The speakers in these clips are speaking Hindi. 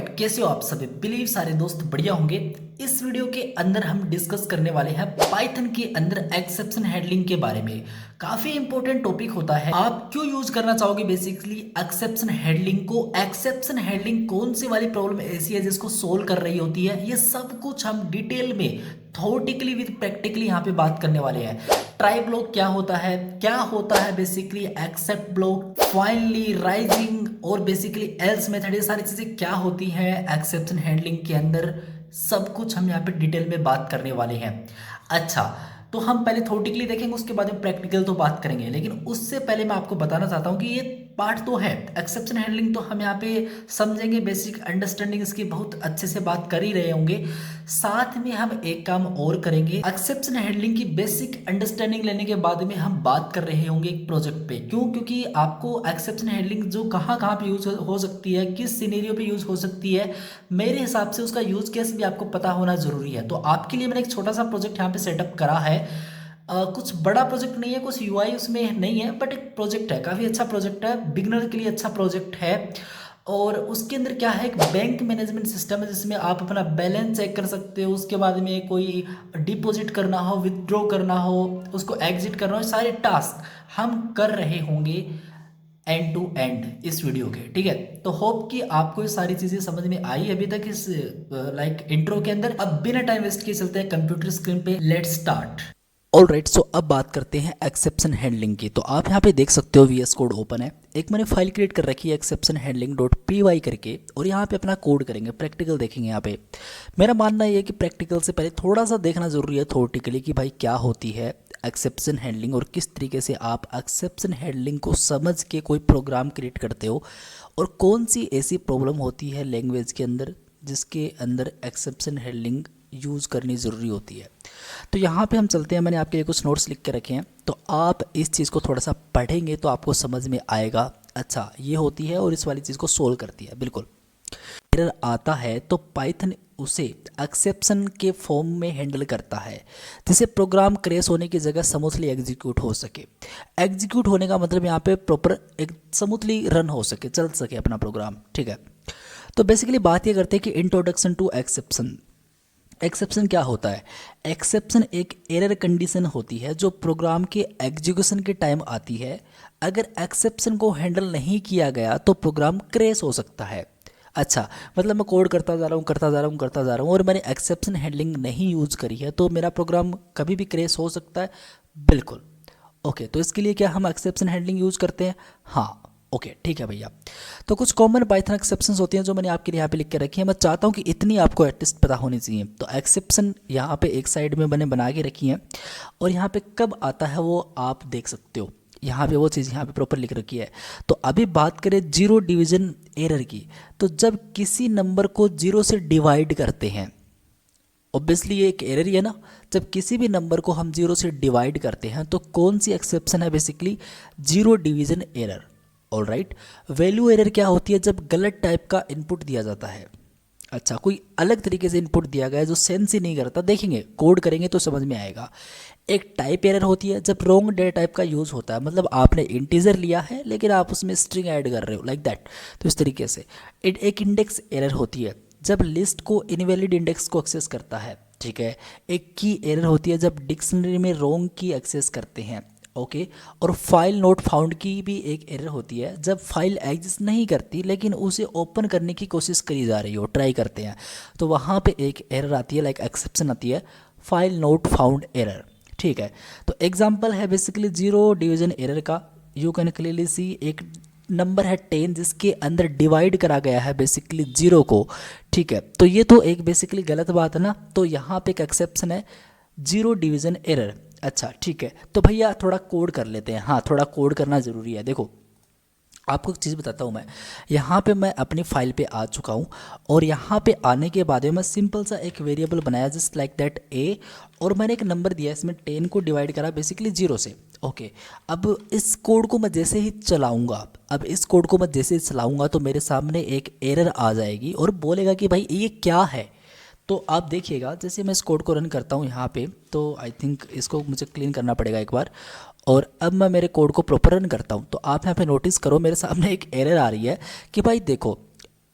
राइट, कैसे हो आप सभी। बिलीव सारे दोस्त बढ़िया होंगे। इस वीडियो के अंदर हम डिस्कस करने वाले हैं पाइथन के अंदर एक्सेप्शन हैंडलिंग के बारे में। काफी इंपॉर्टेंट टॉपिक होता है। आप क्यों यूज करना चाहोगे बेसिकली एक्सेप्शन हैंडलिंग को। एक्सेप्शन हैंडलिंग कौन सी वाली प्रॉब्लम ऐसी है जिसको सोल्व कर रही होती है, ये सब कुछ हम डिटेल में थोटिकली विद प्रैक्टिकली यहाँ पे बात करने वाले हैं। ट्राई ब्लॉक क्या होता है basically except block, finally rising और बेसिकली एल्स मेथड, ये सारी चीजें क्या होती हैं एक्सेप्शन हैंडलिंग के अंदर, सब कुछ हम यहाँ पे डिटेल में बात करने वाले हैं। अच्छा, तो हम पहले थ्योरेटिकली देखेंगे, उसके बाद में प्रैक्टिकल तो बात करेंगे, लेकिन उससे पहले मैं आपको बताना चाहता हूँ कि ये पार्ट तो है एक्सेप्शन हैंडलिंग, तो हम यहाँ पे समझेंगे, बेसिक अंडरस्टैंडिंग इसकी बहुत अच्छे से बात कर ही रहे होंगे। साथ में हम एक काम और करेंगे, एक्सेप्शन हैंडलिंग की बेसिक अंडरस्टैंडिंग लेने के बाद में हम बात कर रहे होंगे एक प्रोजेक्ट पे। क्यों? क्योंकि आपको एक्सेप्शन हैंडलिंग जो कहाँ कहाँ पे यूज हो सकती है, किस सिनेरियो पे यूज हो सकती है, मेरे हिसाब से उसका यूज केस भी आपको पता होना जरूरी है। तो आपके लिए मैंने एक छोटा सा प्रोजेक्ट यहाँ पे सेटअप करा है। कुछ बड़ा प्रोजेक्ट नहीं है, कुछ यूआई उसमें नहीं है, बट एक प्रोजेक्ट है, काफ़ी अच्छा प्रोजेक्ट है, बिगनर के लिए अच्छा प्रोजेक्ट है। और उसके अंदर क्या है, एक बैंक मैनेजमेंट सिस्टम है जिसमें आप अपना बैलेंस चेक कर सकते हो, उसके बाद में कोई डिपॉजिट करना हो, विथड्रॉ करना हो, उसको एग्जिट करना हो, सारे टास्क हम कर रहे होंगे एंड टू एंड इस वीडियो के। ठीक है, तो होप कि आपको ये सारी चीजें समझ में आई अभी तक इस लाइक इंट्रो के अंदर। अब बिना टाइम वेस्ट किए चलते हैं कंप्यूटर स्क्रीन पे, लेट्स स्टार्ट। ऑल राइट, सो अब बात करते हैं एक्सेप्शन हैंडलिंग की। तो आप यहाँ पे देख सकते हो VS कोड ओपन है, एक मैंने फाइल क्रिएट कर रखी है एक्सेप्शन हैंडलिंग डॉट py करके, और यहाँ पे अपना कोड करेंगे, प्रैक्टिकल देखेंगे। यहाँ पे मेरा मानना ये है कि प्रैक्टिकल से पहले थोड़ा सा देखना जरूरी है थ्योरेटिकली कि भाई क्या होती है एक्सेप्शन हैंडलिंग और किस तरीके से आप एक्सेप्शन हैंडलिंग को समझ के कोई प्रोग्राम क्रिएट करते हो, और कौन सी ऐसी प्रॉब्लम होती है लैंग्वेज के अंदर जिसके अंदर एक्सेप्शन हैंडलिंग यूज़ करनी ज़रूरी होती है। तो यहाँ पे हम चलते हैं, मैंने आपके लिए कुछ नोट्स लिख के रखे हैं, तो आप इस चीज़ को थोड़ा सा पढ़ेंगे तो आपको समझ में आएगा, अच्छा ये होती है और इस वाली चीज़ को सोल्व करती है। बिल्कुल एरर आता है तो पाइथन उसे एक्सेप्शन के फॉर्म में हैंडल करता है, जिससे प्रोग्राम क्रैश होने की जगह स्मूथली एग्जीक्यूट हो सके। एग्जीक्यूट होने का मतलब यहाँ पे प्रॉपर एक स्मूथली रन हो सके, चल सके अपना प्रोग्राम। ठीक है, तो बेसिकली बात ये करते हैं कि इंट्रोडक्शन टू एक्सेप्शन। एक्सेप्शन क्या होता है? एक्सेप्शन एक एरर कंडीशन होती है जो प्रोग्राम के एग्जीक्यूशन के टाइम आती है। अगर एक्सेप्शन को हैंडल नहीं किया गया तो प्रोग्राम क्रैश हो सकता है। अच्छा, मतलब मैं कोड करता जा रहा हूँ और मैंने एक्सेप्शन हैंडलिंग नहीं यूज़ करी है तो मेरा प्रोग्राम कभी भी क्रैश हो सकता है। बिल्कुल ओके, तो इसके लिए क्या हम एक्सेप्शन हैंडलिंग यूज़ करते हैं? हाँ ओके, ठीक है भैया। तो कुछ कॉमन पाइथन एक्सेप्शंस होती हैं जो मैंने आपके लिए यहाँ पे लिख के रखी है। मैं चाहता हूँ कि इतनी आपको एटलीस्ट पता होनी चाहिए। तो एक्सेप्शन यहाँ पे एक साइड में मैंने बना के रखी है, और यहाँ पे कब आता है वो आप देख सकते हो, यहाँ पे वो चीज़ यहाँ पे प्रॉपर लिख रखी है। तो अभी बात करें जीरो डिवीजन एरर की, तो जब किसी नंबर को जीरो से डिवाइड करते हैं, ऑब्वियसली ये एक एरर ही है ना, जब किसी भी नंबर को हम जीरो से डिवाइड करते हैं तो कौन सी एक्सेप्शन है? Basically zero division error. All right, value error क्या होती है? जब गलत टाइप का इनपुट दिया जाता है। अच्छा, कोई अलग तरीके से इनपुट दिया गया है जो सेंस ही नहीं करता, देखेंगे कोड करेंगे तो समझ में आएगा। एक टाइप एरर होती है जब रॉन्ग डेटा टाइप का यूज़ होता है, मतलब आपने इंटीजर लिया है लेकिन आप उसमें स्ट्रिंग ऐड कर रहे हो, लाइक दैट, तो इस तरीके से। एक इंडेक्स एरर होती है जब लिस्ट को इनवैलिड इंडेक्स को एक्सेस करता है। ठीक है, एक की एरर होती है जब डिक्शनरी में रॉन्ग की एक्सेस करते हैं। ओके, और फाइल नोट फाउंड की भी एक एरर होती है जब फाइल एग्जिस्ट नहीं करती लेकिन उसे ओपन करने की कोशिश करी जा रही हो, ट्राई करते हैं, तो वहाँ पे एक एरर आती है, लाइक एक्सेप्शन आती है, फाइल नोट फाउंड एरर। ठीक है, तो एग्जांपल है बेसिकली जीरो डिवीजन एरर का। यू कैन क्लियरली सी एक नंबर है 10 जिसके अंदर डिवाइड करा गया है बेसिकली जीरो को। ठीक है, तो ये तो एक बेसिकली गलत बात है ना, तो यहाँ पे एक एक्सेप्शन है जीरो डिवीजन एरर। अच्छा ठीक है, तो भैया थोड़ा कोड कर लेते हैं। हाँ, थोड़ा कोड करना ज़रूरी है। देखो आपको एक चीज़ बताता हूँ, मैं यहाँ पे मैं अपनी फाइल पे आ चुका हूँ, और यहाँ पे आने के बाद में मैं सिंपल सा एक वेरिएबल बनाया जस्ट लाइक दैट ए, और मैंने एक नंबर दिया, इसमें 10 को डिवाइड करा बेसिकली जीरो से। ओके, अब इस कोड को मैं जैसे ही चलाऊँगा, तो मेरे सामने एक एरर आ जाएगी और बोलेगा कि भाई ये क्या है। तो आप देखिएगा, जैसे मैं इस कोड को रन करता हूँ यहाँ पे, तो आई थिंक इसको मुझे क्लीन करना पड़ेगा एक बार, और अब मैं मेरे कोड को प्रॉपर रन करता हूँ। तो आप यहाँ पे नोटिस करो मेरे सामने एक एरर आ रही है कि भाई देखो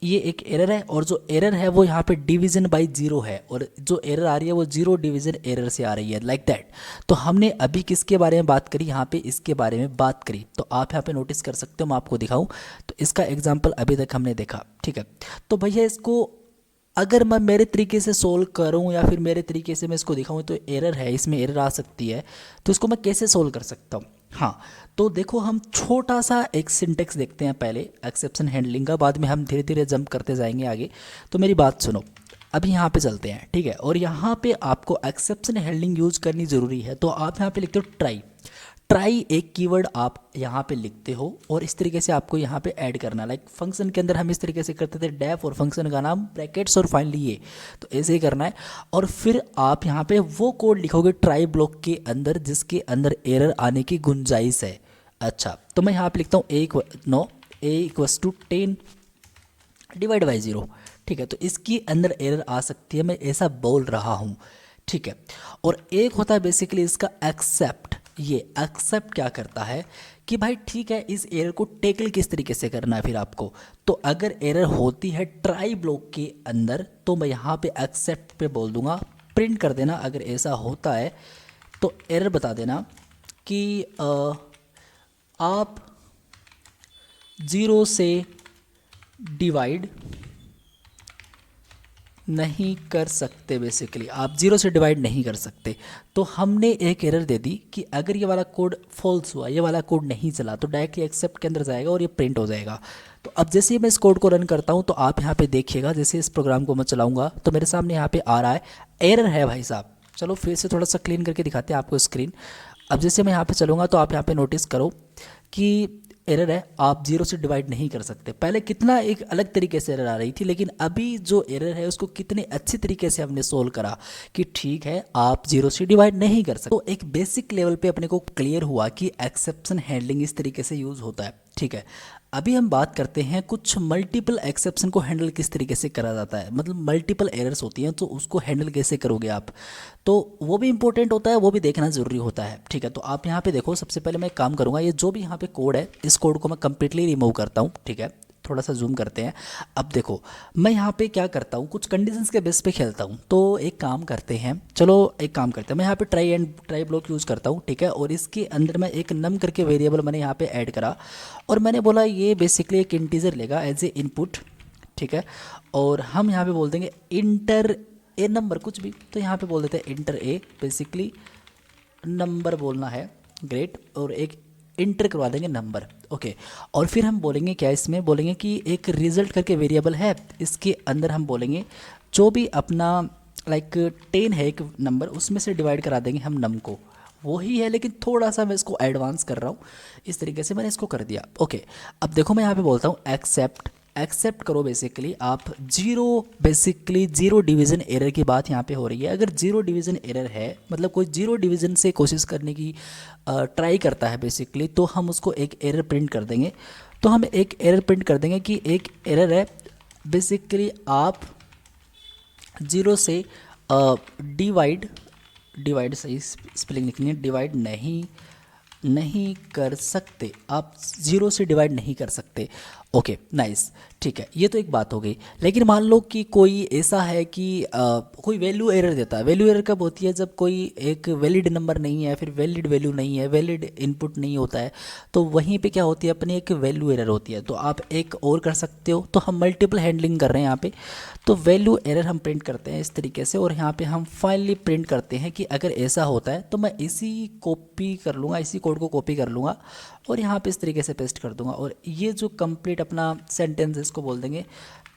ये एक एरर है, और जो एरर है वो यहाँ पे डिवीजन बाय जीरो है, और जो एरर आ रही है वो जीरो डिवीजन एरर से आ रही है, लाइक दैट। तो हमने अभी किसके बारे में बात करी, यहाँ पे इसके बारे में बात करी। तो आप यहाँ पे नोटिस कर सकते हो, मैं आपको दिखाऊं तो इसका एग्जाम्पल अभी तक हमने देखा, ठीक है। तो भैया इसको अगर मैं मेरे तरीके से सोल्व करूं या फिर मेरे तरीके से मैं इसको दिखाऊं तो एरर है, इसमें एरर आ सकती है, तो इसको मैं कैसे सोल्व कर सकता हूं। हाँ, तो देखो हम छोटा सा एक सिंटेक्स देखते हैं पहले एक्सेप्शन हैंडलिंग का, बाद में हम धीरे धीरे जंप करते जाएंगे आगे। तो मेरी बात सुनो, अभी यहाँ पे चलते हैं, ठीक है। और यहाँ पे आपको एक्सेप्शन हैंडलिंग यूज करनी ज़रूरी है, तो आप यहाँ पे लिखते हो ट्राई। ट्राई एक कीवर्ड आप यहाँ पे लिखते हो और इस तरीके से आपको यहाँ पे ऐड करना, लाइक फंक्शन के अंदर हम इस तरीके से करते थे, डेफ और फंक्शन का नाम ब्रैकेट्स और फाइनली ये, तो ऐसे ही करना है। और फिर आप यहाँ पे वो कोड लिखोगे ट्राई ब्लॉक के अंदर जिसके अंदर एरर आने की गुंजाइश है। अच्छा, तो मैं यहाँ पे लिखता हूँ a=10 डिवाइड बाई 0, ठीक है। तो इसके अंदर एरर आ सकती है, मैं ऐसा बोल रहा हूँ, ठीक है। और एक होता है बेसिकली इसका एक्सेप्ट। ये एक्सेप्ट क्या करता है कि भाई ठीक है, इस एरर को टेकल किस तरीके से करना है फिर आपको। तो अगर एरर होती है ट्राई ब्लॉक के अंदर तो मैं यहाँ पे एक्सेप्ट पे बोल दूंगा, प्रिंट कर देना अगर ऐसा होता है तो एरर बता देना कि आप 0 से डिवाइड नहीं कर सकते, बेसिकली आप 0 से डिवाइड नहीं कर सकते। तो हमने एक एरर दे दी कि अगर ये वाला कोड फॉल्स हुआ, ये वाला कोड नहीं चला, तो डायरेक्टली एक्सेप्ट के अंदर जाएगा और ये प्रिंट हो जाएगा। तो अब जैसे ही मैं इस कोड को रन करता हूँ तो आप यहाँ पे देखिएगा, जैसे इस प्रोग्राम को मैं चलाऊँगा तो मेरे सामने यहाँ पे आ रहा है एरर है भाई साहब। चलो फिर से थोड़ा सा क्लीन करके दिखाते हैं आपको स्क्रीन। अब जैसे मैं यहाँ पे चलूँगा तो आप यहाँ पे नोटिस करो कि एरर है, आप 0 से डिवाइड नहीं कर सकते। पहले कितना एक अलग तरीके से एरर आ रही थी, लेकिन अभी जो एरर है उसको कितने अच्छी तरीके से हमने सोल्व करा कि ठीक है आप 0 से डिवाइड नहीं कर सकते। तो एक बेसिक लेवल पे अपने को क्लियर हुआ कि एक्सेप्शन हैंडलिंग इस तरीके से यूज़ होता है, ठीक है। अभी हम बात करते हैं कुछ मल्टीपल एक्सेप्शन को हैंडल किस तरीके से करा जाता है, मतलब मल्टीपल एरर्स होती हैं तो उसको हैंडल कैसे करोगे आप, तो वो भी इंपॉर्टेंट होता है, वो भी देखना ज़रूरी होता है, ठीक है। तो आप यहाँ पे देखो, सबसे पहले मैं एक काम करूँगा, ये जो भी यहाँ पे कोड है इस कोड को मैं कंप्लीटली रिमूव करता हूँ, ठीक है। थोड़ा सा जूम करते हैं। अब देखो मैं यहाँ पे क्या करता हूँ, कुछ कंडीशंस के बेस पे खेलता हूँ। तो एक काम करते हैं, चलो एक काम करते हैं, मैं यहाँ पे ट्राई ब्लॉक यूज़ करता हूँ, ठीक है। और इसके अंदर मैं एक नम करके वेरिएबल मैंने यहाँ पे ऐड करा और मैंने बोला ये बेसिकली एक इंटीजर लेगा एज ए इनपुट, ठीक है। और हम यहाँ पे बोल देंगे इंटर ए नंबर, कुछ भी, तो यहाँ पे बोल देते हैं इंटर ए, बेसिकली नंबर बोलना है, ग्रेट। और एक इंटर करवा देंगे नंबर, ओके। और फिर हम बोलेंगे क्या, इसमें बोलेंगे कि एक रिजल्ट करके वेरिएबल है, इसके अंदर हम बोलेंगे जो भी अपना लाइक 10 है एक नंबर, उसमें से डिवाइड करा देंगे हम नम को, वही है लेकिन थोड़ा सा मैं इसको एडवांस कर रहा हूँ, इस तरीके से मैंने इसको कर दिया, ओके। अब देखो मैं यहाँ पे बोलता हूँ एक्सेप्ट करो, बेसिकली आप जीरो डिवीज़न एरर की बात यहाँ पे हो रही है। अगर जीरो डिवीज़न एरर है मतलब कोई जीरो डिवीज़न से कोशिश करने की ट्राई करता है बेसिकली, तो हम उसको एक एरर प्रिंट कर देंगे। तो हम एक एरर प्रिंट कर देंगे कि एक एरर है बेसिकली आप 0 से डिवाइड सही स्पेलिंग लिखनी है, डिवाइड नहीं कर सकते, आप 0 से डिवाइड नहीं कर सकते, ओके नाइस, ठीक है। ये तो एक बात हो गई। लेकिन मान लो कि कोई ऐसा है कि कोई वैल्यू एरर देता है। वैल्यू एरर कब होती है, जब कोई एक वैलिड नंबर नहीं है, फिर वैलिड वैल्यू नहीं है, वैलिड इनपुट नहीं होता है, तो वहीं पे क्या होती है, अपनी एक वैल्यू एरर होती है। तो आप एक और कर सकते हो, तो हम मल्टीपल हैंडलिंग कर रहे हैं यहाँ पे। तो वैल्यू एरर हम प्रिंट करते हैं इस तरीके से, और यहाँ पे हम फाइनली प्रिंट करते हैं कि अगर ऐसा होता है तो मैं इसी कॉपी कर लूँगा, इसी कोड को कॉपी कर लूँगा और यहाँ पे इस तरीके से पेस्ट कर दूंगा। और ये जो कंप्लीट अपना सेंटेंस है इसको बोल देंगे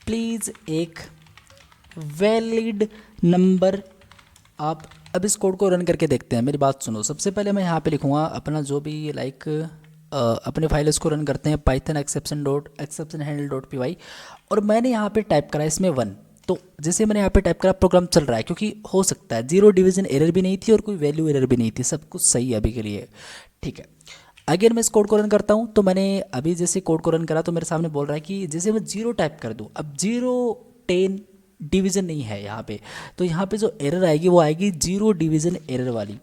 प्लीज़ एक वैलिड नंबर। आप अब इस कोड को रन करके देखते हैं, मेरी बात सुनो। सबसे पहले मैं यहाँ पे लिखूँगा अपना जो भी लाइक अपने फाइल इसको रन करते हैं Python exception handle dot py, और मैंने यहाँ पे टाइप करा इसमें 1। तो जैसे मैंने यहाँ पे टाइप करा प्रोग्राम चल रहा है, क्योंकि हो सकता है जीरो डिवीजन एरर भी नहीं थी और कोई वैल्यू एरर भी नहीं थी, सब कुछ सही है अभी के लिए, ठीक है। अगेन मैं इस कोड को रन करता हूँ, तो मैंने अभी जैसे कोड को रन करा तो मेरे सामने बोल रहा है कि जैसे मैं 0 टाइप कर दूँ, अब 0-10 डिवीज़न नहीं है यहाँ पे, तो यहाँ पे जो एरर आएगी वो आएगी 0 डिवीज़न एरर वाली।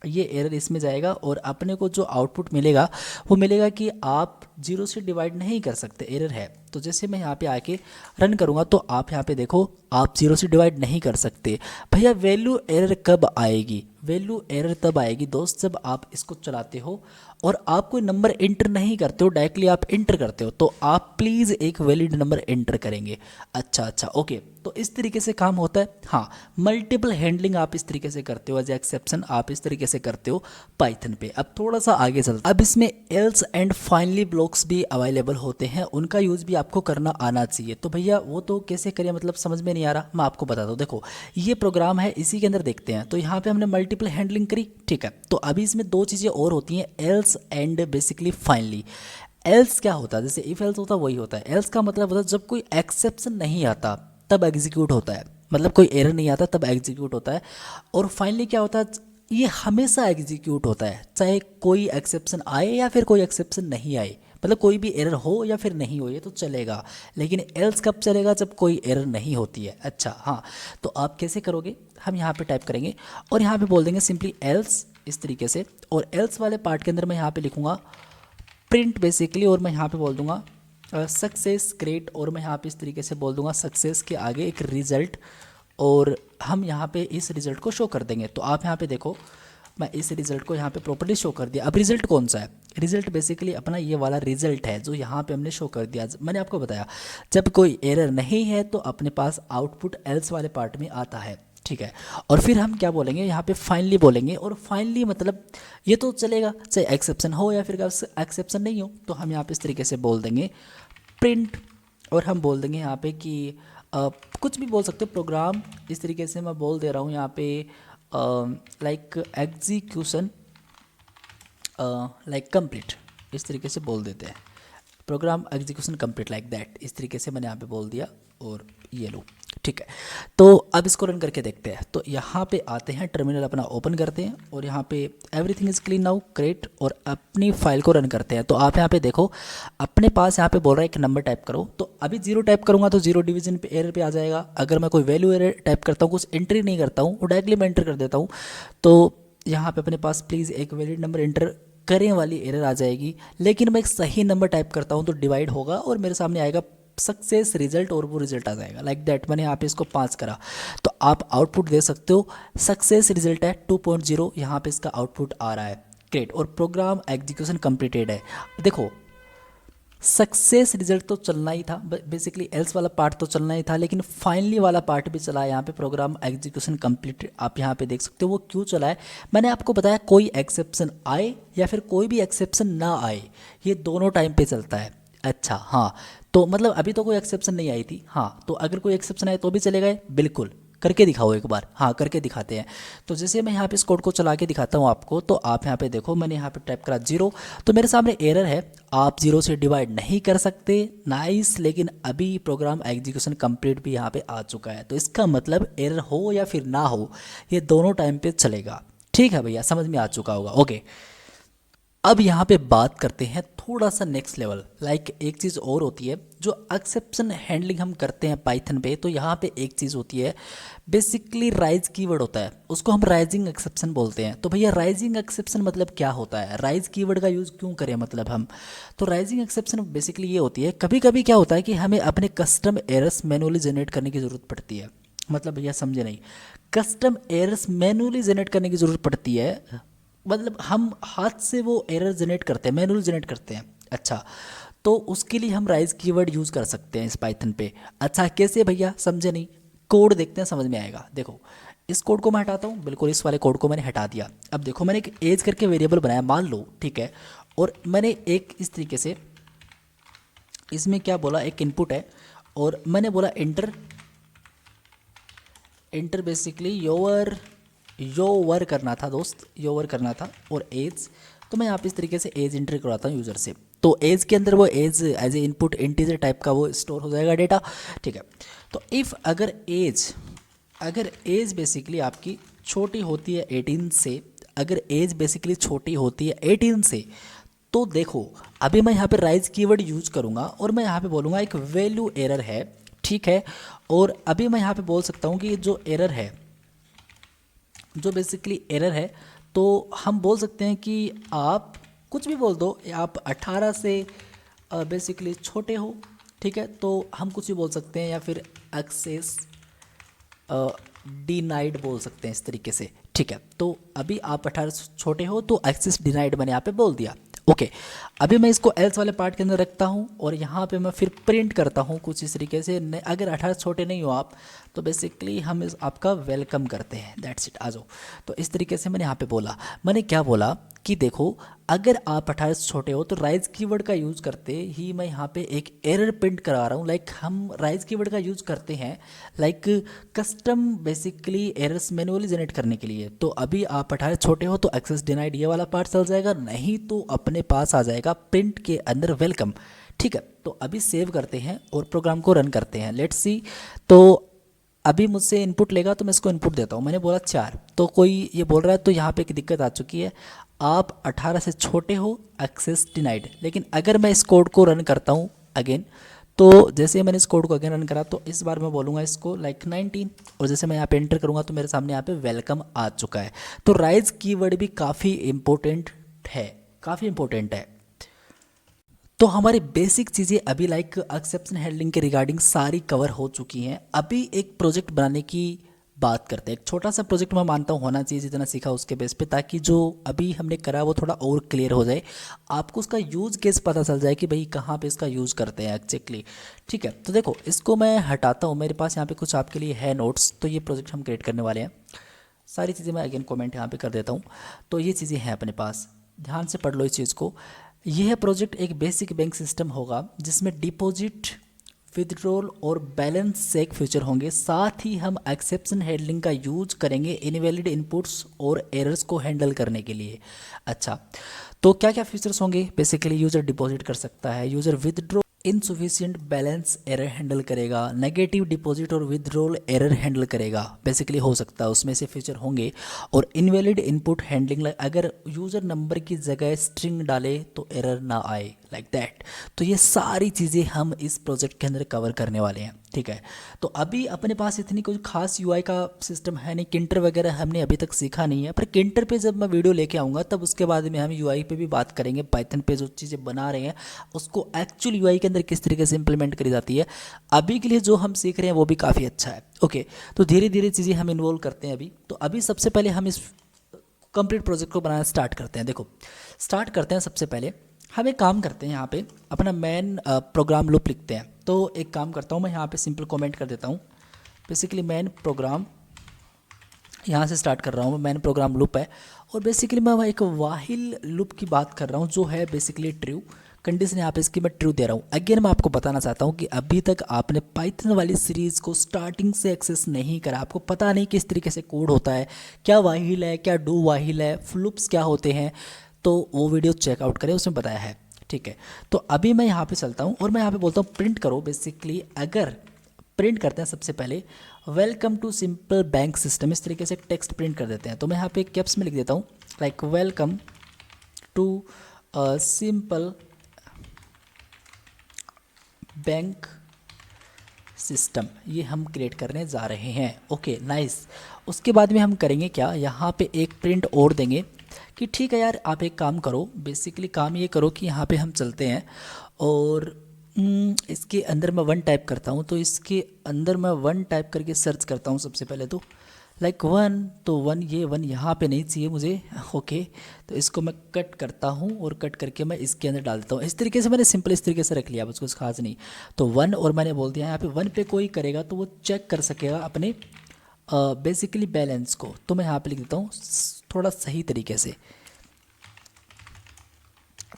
ये एरर इसमें जाएगा और अपने को जो आउटपुट मिलेगा वो मिलेगा कि आप 0 से डिवाइड नहीं कर सकते, एरर है। तो जैसे मैं यहाँ पे आके रन करूँगा तो आप यहाँ पे देखो आप 0 से डिवाइड नहीं कर सकते। भैया वैल्यू एरर कब आएगी? वैल्यू एरर तब आएगी दोस्त जब आप इसको चलाते हो और आप कोई नंबर एंटर नहीं करते हो, डायरेक्टली आप एंटर करते हो, तो आप प्लीज़ एक वैलिड नंबर एंटर करेंगे। अच्छा ओके, तो इस तरीके से काम होता है। हाँ, मल्टीपल हैंडलिंग आप इस तरीके से करते हो, एज एक्सेप्शन आप इस तरीके से करते हो पाइथन पे। अब थोड़ा सा आगे चलते, अब इसमें एल्स एंड फाइनली ब्लॉक्स भी अवेलेबल होते हैं, उनका यूज़ भी आपको करना आना चाहिए। तो भैया वो तो कैसे करें, मतलब समझ में नहीं आ रहा, मैं आपको बताता हूँ। देखो ये प्रोग्राम है, इसी के अंदर देखते हैं। तो यहाँ पे हमने मल्टीपल हैंडलिंग करी, ठीक है। तो अभी इसमें दो चीज़ें और होती हैं, else and basically finally. Else क्या होता है? जैसे इफ एल्स होता है वही होता है। एल्स का मतलब होता है जब कोई एक्सेप्शन नहीं आता तब एग्जीक्यूट होता है, मतलब कोई एरर नहीं आता तब एग्जीक्यूट होता है। और फाइनली क्या होता है? ये हमेशा एग्जीक्यूट होता है, चाहे कोई एक्सेप्शन आए या फिर कोई एक्सेप्शन नहीं आए, मतलब कोई भी एरर हो या फिर नहीं हो ये तो चलेगा। लेकिन एल्स कब चलेगा? जब कोई एरर नहीं होती है। अच्छा हाँ, तो आप कैसे करोगे? हम यहाँ पे टाइप करेंगे और यहाँ पे बोल देंगे सिंपली एल्स इस तरीके से, और एल्स वाले पार्ट के अंदर मैं यहाँ पे लिखूँगा प्रिंट बेसिकली, और मैं यहाँ पे बोल दूँगा सक्सेस ग्रेट, और मैं यहाँ पे इस तरीके से बोल दूँगा सक्सेस के आगे एक रिजल्ट, और हम यहाँ पे इस रिजल्ट को शो कर देंगे। तो आप यहाँ पे देखो मैं इस रिजल्ट को यहाँ पे प्रॉपर्ली शो कर दिया। अब रिजल्ट कौन सा है? रिजल्ट बेसिकली अपना ये वाला रिजल्ट है जो यहाँ पे हमने शो कर दिया। मैंने आपको बताया जब कोई एरर नहीं है तो अपने पास आउटपुट एल्स वाले पार्ट में आता है, ठीक है। और फिर हम क्या बोलेंगे यहाँ पे? फाइनली बोलेंगे, और फाइनली मतलब ये तो चलेगा चाहे एक्सेप्शन हो या फिर एक्सेप्शन नहीं हो। तो हम यहाँ पे इस तरीके से बोल देंगे प्रिंट, और हम बोल देंगे यहाँ पे कि कुछ भी बोल सकते हो प्रोग्राम, इस तरीके से मैं बोल दे रहा हूँ यहाँ पे लाइक एग्जीक्यूशन लाइक कंप्लीट, इस तरीके से बोल देते हैं program execution complete like that, इस तरीके से मैंने यहाँ पे बोल दिया। और ये लो, ठीक है। तो अब इसको रन करके देखते हैं। तो यहाँ पे आते हैं, टर्मिनल अपना ओपन करते हैं और यहाँ पे everything is clean now create, और अपनी फाइल को रन करते हैं। तो आप यहाँ पे देखो अपने पास यहाँ पे बोल रहा है एक नंबर टाइप करो, तो अभी 0 टाइप करूँगा तो 0 डिवीजन पे एरर पे आ जाएगा। अगर मैं कोई वैल्यू एरर टाइप करता हूँ, कुछ एंट्री नहीं करता हूँ, वो डायरेक्टली मैं एंटर कर देता हूँ, तो यहाँ पे अपने पास प्लीज़ एक वैलिड नंबर एंटर करें वाली एरर आ जाएगी। लेकिन मैं एक सही नंबर टाइप करता हूँ तो डिवाइड होगा और मेरे सामने आएगा सक्सेस रिजल्ट, और वो रिजल्ट आ जाएगा लाइक दैट। मैंने यहाँ पे इसको 5 करा तो आप आउटपुट दे सकते हो सक्सेस रिजल्ट है 2.0, यहाँ पे इसका आउटपुट आ रहा है ग्रेट, और प्रोग्राम एग्जीक्यूशन कंप्लीटेड है। देखो सक्सेस रिजल्ट तो चलना ही था, बेसिकली एल्स वाला पार्ट तो चलना ही था, लेकिन फाइनली वाला पार्ट भी चला है। यहाँ पे प्रोग्राम एग्जीक्यूशन कंप्लीट आप यहाँ पे देख सकते हो। वो क्यों चला है? मैंने आपको बताया कोई एक्सेप्शन आए या फिर कोई भी एक्सेप्शन ना आए, ये दोनों टाइम पे चलता है। अच्छा हाँ, तो मतलब अभी तो कोई एक्सेप्शन नहीं आई थी। हाँ, तो अगर कोई एक्सेप्शन आए तो भी चलेगा? बिल्कुल, करके दिखाओ एक बार। हाँ, करके दिखाते हैं। तो जैसे मैं यहाँ पे इस कोड को चला के दिखाता हूँ आपको, तो आप यहाँ पे देखो मैंने यहाँ पे टाइप करा 0, तो मेरे सामने एरर है, आप 0 से डिवाइड नहीं कर सकते। नाइस, लेकिन अभी प्रोग्राम एग्जीक्यूशन कंप्लीट भी यहाँ पे आ चुका है, तो इसका मतलब एरर हो या फिर ना हो ये दोनों टाइम पे चलेगा। ठीक है भैया, समझ में आ चुका होगा। ओके, अब यहाँ पे बात करते हैं थोड़ा सा नेक्स्ट लेवल, लाइक एक चीज़ और होती है जो एक्सेप्शन हैंडलिंग हम करते हैं पाइथन पे। तो यहाँ पे एक चीज़ होती है बेसिकली राइज कीवर्ड होता है, उसको हम राइजिंग एक्सेप्शन बोलते हैं। तो भैया राइजिंग एक्सेप्शन मतलब क्या होता है? राइज कीवर्ड का यूज़ क्यों करें मतलब हम? तो राइजिंग एक्सेप्शन बेसिकली ये होती है, कभी कभी क्या होता है कि हमें अपने कस्टम एरर्स मैनुअली जनरेट करने की ज़रूरत पड़ती है। मतलब भैया समझे नहीं, कस्टम एरर्स मैनुअली जनरेट करने की ज़रूरत पड़ती है, मतलब हम हाथ से वो एरर जनरेट करते हैं, मैनुअल जनरेट करते हैं। अच्छा, तो उसके लिए हम राइज कीवर्ड यूज़ कर सकते हैं इस पाइथन पे। अच्छा कैसे भैया, समझे नहीं? कोड देखते हैं, समझ में आएगा। देखो इस कोड को मैं हटाता हूँ, बिल्कुल इस वाले कोड को मैंने हटा दिया। अब देखो मैंने एक एज करके वेरिएबल बनाया, मान लो, ठीक है। और मैंने एक इस तरीके से इसमें क्या बोला, एक इनपुट है और मैंने बोला एंटर, एंटर बेसिकली योवर करना था दोस्त, योवर करना था, और एज। तो मैं यहाँ पे इस तरीके से एज एंटर करवाता हूँ यूज़र से। तो एज के अंदर वो age as a input integer type का वो स्टोर हो जाएगा डेटा, ठीक है। तो इफ़ अगर एज बेसिकली आपकी छोटी होती है 18 से, अगर एज बेसिकली छोटी होती है 18 से, तो देखो अभी मैं यहाँ पे राइज कीवर्ड यूज करूँगा और मैं यहाँ पे बोलूँगा एक वैल्यू एरर है, ठीक है। और अभी मैं यहाँ पे बोल सकता हूँ कि जो एरर है, जो बेसिकली एरर है, तो हम बोल सकते हैं कि आप कुछ भी बोल दो, आप 18 से बेसिकली छोटे हो, ठीक है, तो हम कुछ भी बोल सकते हैं या फिर एक्सेस डिनाइड बोल सकते हैं इस तरीके से। ठीक है, तो अभी आप 18 से छोटे हो तो एक्सेस डिनाइड मैंने यहाँ पे बोल दिया। ओके, अभी मैं इसको एल्स वाले पार्ट के अंदर रखता हूँ और यहाँ पे मैं फिर प्रिंट करता हूँ कुछ इस तरीके से। अगर 18 से छोटे नहीं हो आप तो बेसिकली हम इस आपका वेलकम करते हैं, दैट्स इट, आ जाओ। तो इस तरीके से मैंने यहाँ पे बोला। मैंने क्या बोला कि देखो अगर आप 18 से छोटे हो तो राइज कीवर्ड का यूज़ करते ही मैं यहाँ पे एक एरर प्रिंट करा रहा हूँ। लाइक हम राइज कीवर्ड का यूज़ करते हैं like custom basically errors manually generate करने के लिए। तो अभी आप 18 से छोटे हो तो एक्सेस डिनाइड ये वाला पार्ट चल जाएगा, नहीं तो अपने पास आ जाएगा प्रिंट के अंदर वेलकम। ठीक है, तो अभी सेव करते हैं और प्रोग्राम को रन करते हैं। लेट्स सी, तो अभी मुझसे इनपुट लेगा तो मैं इसको इनपुट देता हूँ। मैंने बोला 4, तो कोई ये बोल रहा है तो यहाँ पे एक दिक्कत आ चुकी है, आप 18 से छोटे हो एक्सेस डिनाइड। लेकिन अगर मैं इस कोड को रन करता हूँ अगेन, तो जैसे मैंने इस कोड को अगेन रन करा तो इस बार मैं बोलूँगा इसको लाइक 19, और जैसे मैं यहाँ पे एंटर करूँगा तो मेरे सामने यहाँ पे वेलकम आ चुका है। तो राइज कीवर्ड भी काफ़ी इम्पोर्टेंट है, काफ़ी इम्पोर्टेंट है। तो हमारी बेसिक चीज़ें अभी लाइक एक्सेप्शन हैंडलिंग के रिगार्डिंग सारी कवर हो चुकी हैं। अभी एक प्रोजेक्ट बनाने की बात करते हैं। एक छोटा सा प्रोजेक्ट मैं मानता हूँ होना चाहिए जितना सीखा उसके बेस पे, ताकि जो अभी हमने करा वो थोड़ा और क्लियर हो जाए, आपको उसका यूज़ केस पता चल जाए कि भाई कहाँ पे इसका यूज़ करते हैं एक्जैक्टली। ठीक है, तो देखो इसको मैं हटाता हूँ, मेरे पास यहाँ पे कुछ आपके लिए है नोट्स। तो ये प्रोजेक्ट हम क्रिएट करने वाले हैं, सारी चीज़ें मैं अगेन कॉमेंट यहाँ पर कर देता हूँ। तो ये चीज़ें हैं अपने पास, ध्यान से पढ़ लो इस चीज़ को। यह प्रोजेक्ट एक बेसिक बैंक सिस्टम होगा जिसमें डिपॉजिट, विथड्रॉल और बैलेंस चेक फीचर होंगे। साथ ही हम एक्सेप्शन हैंडलिंग का यूज करेंगे इनवैलिड इनपुट्स और एरर्स को हैंडल करने के लिए। अच्छा, तो क्या क्या फीचर्स होंगे? बेसिकली यूज़र डिपॉजिट कर सकता है, user withdraw insufficient balance error handle करेगा, नेगेटिव डिपॉजिट और विथड्रॉल एरर हैंडल करेगा, बेसिकली हो सकता है उसमें से फीचर होंगे। और इनवैलिड इनपुट हैंडलिंग, अगर यूज़र नंबर की जगह स्ट्रिंग डाले तो एरर ना आए, लाइक दैट। तो ये सारी चीज़ें हम इस प्रोजेक्ट के अंदर कवर करने वाले हैं। ठीक है, तो अभी अपने पास इतनी कोई खास यूआई का सिस्टम है नहीं, किंटर वगैरह हमने अभी तक सीखा नहीं है। पर किंटर पे जब मैं वीडियो लेके आऊँगा तब उसके बाद में हम यूआई पे भी बात करेंगे। पाइथन पे जो चीज़ें बना रहे हैं उसको एक्चुअल यूआई के अंदर किस तरीके से इंप्लीमेंट करी जाती है। अभी के लिए जो हम सीख रहे हैं वो भी काफ़ी अच्छा है। ओके, तो धीरे धीरे चीज़ें हम इन्वॉल्व करते हैं अभी। तो अभी सबसे पहले हम इस कंप्लीट प्रोजेक्ट को बनाना स्टार्ट करते हैं। देखो स्टार्ट करते हैं, सबसे पहले हम एक काम करते हैं, यहाँ पे अपना मेन प्रोग्राम लूप लिखते हैं। तो एक काम करता हूँ मैं यहाँ पे सिंपल कमेंट कर देता हूँ, बेसिकली मेन प्रोग्राम यहाँ से स्टार्ट कर रहा हूँ मैं। मेन प्रोग्राम लूप है और बेसिकली मैं एक वाहिल लूप की बात कर रहा हूँ जो है बेसिकली ट्रू कंडीशन यहाँ पे इसकी मैं ट्रू दे रहा हूँ। अगेन मैं आपको बताना चाहता हूँ कि अभी तक आपने पाइथन वाली सीरीज़ को स्टार्टिंग से एक्सेस नहीं करा, आपको पता नहीं किस तरीके से कोड होता है, क्या वाहिल है, क्या डू वाहिल है, फ्लूप्स क्या होते हैं, तो वो वीडियो चेकआउट करें, उसमें बताया है। ठीक है, तो अभी मैं यहाँ पे चलता हूँ और मैं यहाँ पे बोलता हूँ प्रिंट करो। बेसिकली अगर प्रिंट करते हैं सबसे पहले welcome to simple bank system, इस तरीके से टेक्स्ट प्रिंट कर देते हैं। तो मैं यहाँ पे कैप्स में लिख देता हूँ like welcome to simple bank system, ये हम क्रिएट करने जा रहे हैं। Okay nice. उसके बाद में हम करेंगे क्या, यहाँ पे एक प्रिंट और देंगे कि ठीक है यार आप एक काम करो, बेसिकली काम ये करो कि यहाँ पे हम चलते हैं और इसके अंदर मैं 1 टाइप करता हूँ। तो इसके अंदर मैं 1 टाइप करके सर्च करता हूँ सबसे पहले तो लाइक 1, तो 1 ये 1 यहाँ पे नहीं चाहिए मुझे। ओके, तो इसको मैं कट करता हूँ और कट करके मैं इसके अंदर डाल देता हूँ। इस तरीके से मैंने सिंपल इस तरीके से रख लिया, उसको खास नहीं। तो 1 और मैंने बोल दिया यहाँ पे 1 पे कोई करेगा तो वो चेक कर सकेगा अपने बेसिकली बैलेंस को। तो मैं यहाँ पे लिख देता हूँ थोड़ा सही तरीके से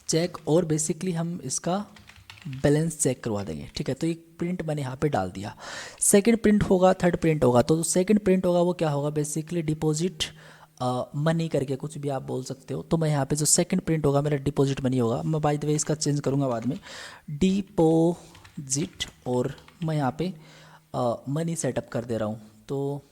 चेक, और बेसिकली हम इसका बैलेंस चेक करवा देंगे। ठीक है, तो एक प्रिंट मैंने यहाँ पे डाल दिया। सेकंड प्रिंट होगा, थर्ड प्रिंट होगा। तो सेकंड प्रिंट होगा वो क्या होगा, बेसिकली डिपॉजिट मनी करके कुछ भी आप बोल सकते हो। तो मैं यहाँ पे जो सेकंड प्रिंट होगा मेरा डिपॉजिट मनी होगा। मैं बाय द वे इसका चेंज करूँगा बाद में, डिपॉजिट, और मैं यहाँ पे मनी सेटअप कर दे रहा हूँ। तो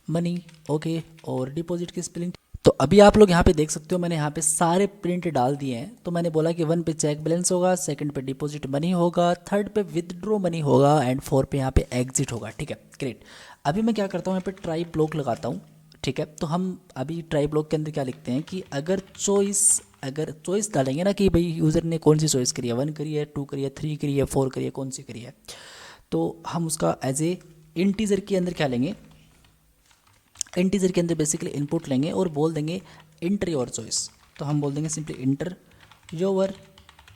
मनी, ओके, और डिपॉजिट की स्पेलिंग। तो अभी आप लोग यहाँ पे देख सकते हो मैंने यहाँ पे सारे प्रिंट डाल दिए हैं। तो मैंने बोला कि 1 पे चेक बैलेंस होगा, सेकंड पे डिपॉजिट मनी होगा, थर्ड पे विदड्रॉ मनी होगा एंड 4 पे यहाँ पे एग्जिट होगा। ठीक है, ग्रेट। अभी मैं क्या करता हूँ, यहाँ पे ट्राई ब्लॉक लगाता हूँ। ठीक है। तो हम अभी ट्राई ब्लॉक के अंदर क्या लिखते हैं कि अगर चॉइस डालेंगे ना कि भाई यूज़र ने कौन सी चॉइस करी है, 1 करी है, 2 करी है, 3 करी है, 4 करी है, कौन सी करी है, तो हम उसका एज ए इंटीजर के अंदर क्या लेंगे, इंटीजर के अंदर बेसिकली इनपुट लेंगे और बोल देंगे इंटर योर चॉइस। तो हम बोल देंगे simply inter your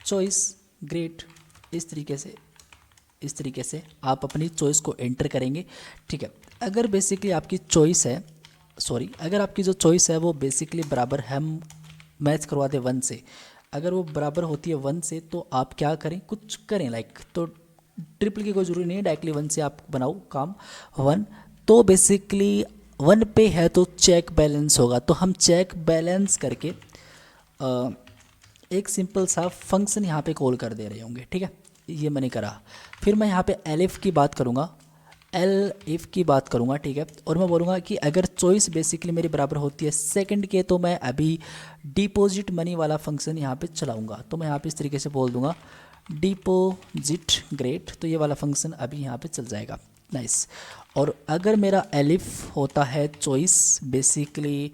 choice, great. इस तरीके से आप अपनी चॉइस को एंटर करेंगे, ठीक है। अगर बेसिकली आपकी चॉइस है, अगर आपकी जो चॉइस है वो बेसिकली बराबर हम मैच करवा दें 1 से, अगर वो बराबर होती है 1 से, तो आप क्या करें, कुछ करें लाइक, तो ट्रिपल की कोई ज़रूरी नहीं है, डायरेक्टली 1 से आप बनाओ काम 1। तो बेसिकली 1 पे है तो चेक बैलेंस होगा, तो हम चेक बैलेंस करके एक सिंपल सा फंक्शन यहाँ पे कॉल कर दे रहे होंगे, ठीक है। ये मैंने करा, फिर मैं यहाँ पे एलिफ की बात करूँगा, ठीक है। और मैं बोलूँगा कि अगर चॉइस बेसिकली मेरी बराबर होती है सेकंड के, तो मैं अभी डिपॉजिट मनी वाला फंक्शन यहाँ पे चलाऊँगा। तो मैं यहाँ पे इस तरीके से बोल दूँगा डिपॉजिट, ग्रेट। तो ये वाला फंक्शन अभी यहाँ पे चल जाएगा, नाइस। और अगर मेरा एलिफ होता है चॉइस बेसिकली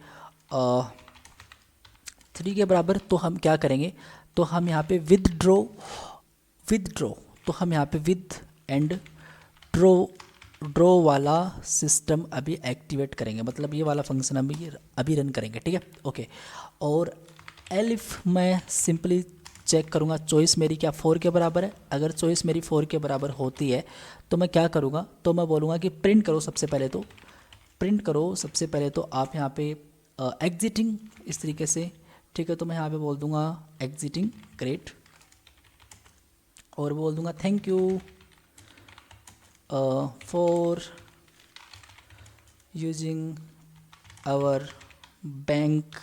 3 के बराबर, तो हम क्या करेंगे, तो हम यहाँ पे विदड्रॉ, तो हम यहाँ पे विद एंड ड्रॉ वाला सिस्टम अभी एक्टिवेट करेंगे, मतलब ये वाला फंक्शन अभी रन करेंगे, ठीक है, ओके। और एलिफ मैं सिंपली चेक करूँगा चॉइस मेरी क्या 4 के बराबर है। अगर चॉइस मेरी 4 के बराबर होती है तो मैं क्या करूँगा, तो मैं बोलूँगा कि प्रिंट करो सबसे पहले तो आप यहाँ पे एग्जिटिंग, इस तरीके से, ठीक है। तो मैं यहाँ पे बोल दूँगा एग्जिटिंग, ग्रेट, और बोल दूँगा thank you for using our bank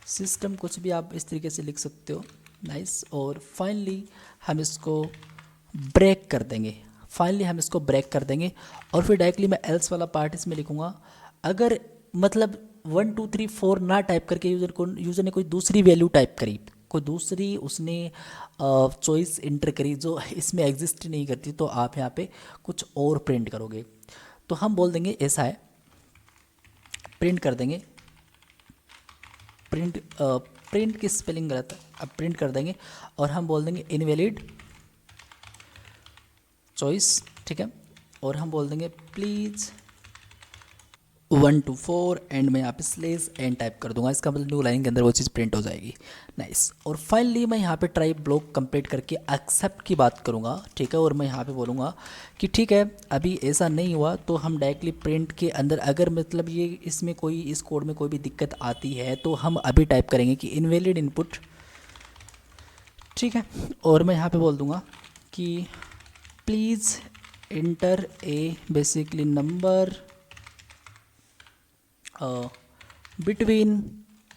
system, कुछ भी आप इस तरीके से लिख सकते हो, नाइस। और फाइनली हम इसको ब्रेक कर देंगे, और फिर डायरेक्टली मैं एल्स वाला पार्ट इसमें लिखूँगा। अगर मतलब 1 2 3 4 ना टाइप करके यूज़र ने कोई दूसरी वैल्यू टाइप करी, कोई दूसरी उसने चॉइस इंटर करी जो इसमें एग्जिस्ट नहीं करती, तो आप यहाँ पे कुछ और प्रिंट करोगे। तो हम बोल देंगे ऐसा है, प्रिंट कर देंगे, प्रिंट की स्पेलिंग गलत है, अब प्रिंट कर देंगे, और हम बोल देंगे इनवैलिड चॉइस, ठीक है। और हम बोल देंगे प्लीज़ 1 to 4 एंड मैं यहाँ पे स्लेस एंड टाइप कर दूंगा, इसका मतलब न्यू लाइन के अंदर वो चीज़ प्रिंट हो जाएगी, नाइस। और फाइनली मैं यहाँ पे ट्राई ब्लॉक कंप्लीट करके एक्सेप्ट की बात करूँगा, ठीक है। और मैं यहाँ पे बोलूँगा कि ठीक है अभी ऐसा नहीं हुआ, तो हम डायरेक्टली प्रिंट के अंदर अगर मतलब ये इसमें कोई इस कोड में कोई भी दिक्कत आती है तो हम अभी टाइप करेंगे कि इनवैलिड इनपुट, ठीक है। और मैं यहाँ पर बोल दूँगा कि please enter a basically number between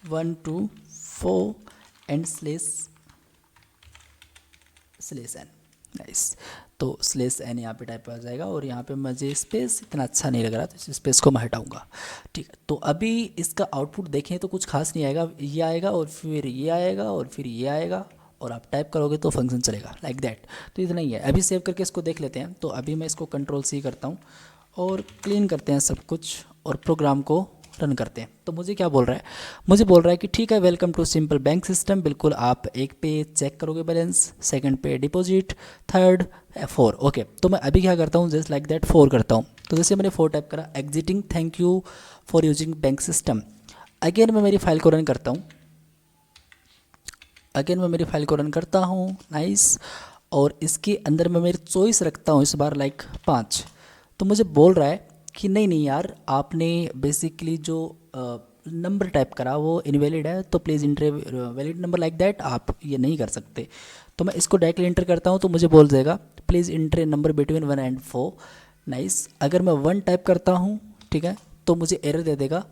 1 to 4 and slash n, nice. तो स्लेस एन यहाँ पे टाइप आ जाएगा, और यहाँ पे मुझे स्पेस इतना अच्छा नहीं लग रहा, तो इस स्पेस को मैं हटाऊँगा, ठीक है। तो अभी इसका आउटपुट देखें तो कुछ खास नहीं आएगा, ये आएगा और फिर ये आएगा और फिर ये आएगा, और आप टाइप करोगे तो फंक्शन चलेगा लाइक दैट। तो इतना ही है, अभी सेव करके इसको देख लेते हैं। तो अभी मैं इसको Ctrl+C करता हूँ और क्लीन करते हैं सब कुछ, और प्रोग्राम को रन करते हैं। तो मुझे क्या बोल रहा है, मुझे बोल रहा है कि ठीक है welcome to simple bank system, बिल्कुल आप 1 पे चेक करोगे बैलेंस, सेकंड पे डिपॉजिट, थर्ड 4, ओके। तो मैं अभी क्या करता हूँ, जस्ट लाइक दैट 4 करता हूँ। तो जैसे मैंने 4 टाइप करा, exiting thank you for using bank system, again मैं मेरी फाइल को रन करता हूँ, नाइस। और इसके अंदर मैं मेरी चॉइस रखता हूँ इस बार लाइक 5। तो मुझे बोल रहा है कि नहीं यार, आपने बेसिकली जो नंबर टाइप करा वो इनवैलिड है, तो please inter valid number like that, आप ये नहीं कर सकते। तो मैं इसको डायरेक्टली इंटर करता हूँ, तो मुझे बोल देगा please inter number between 1 and 4, nice. अगर मैं 1 टाइप करता हूँ, ठीक है, तो मुझे एरर दे देगा।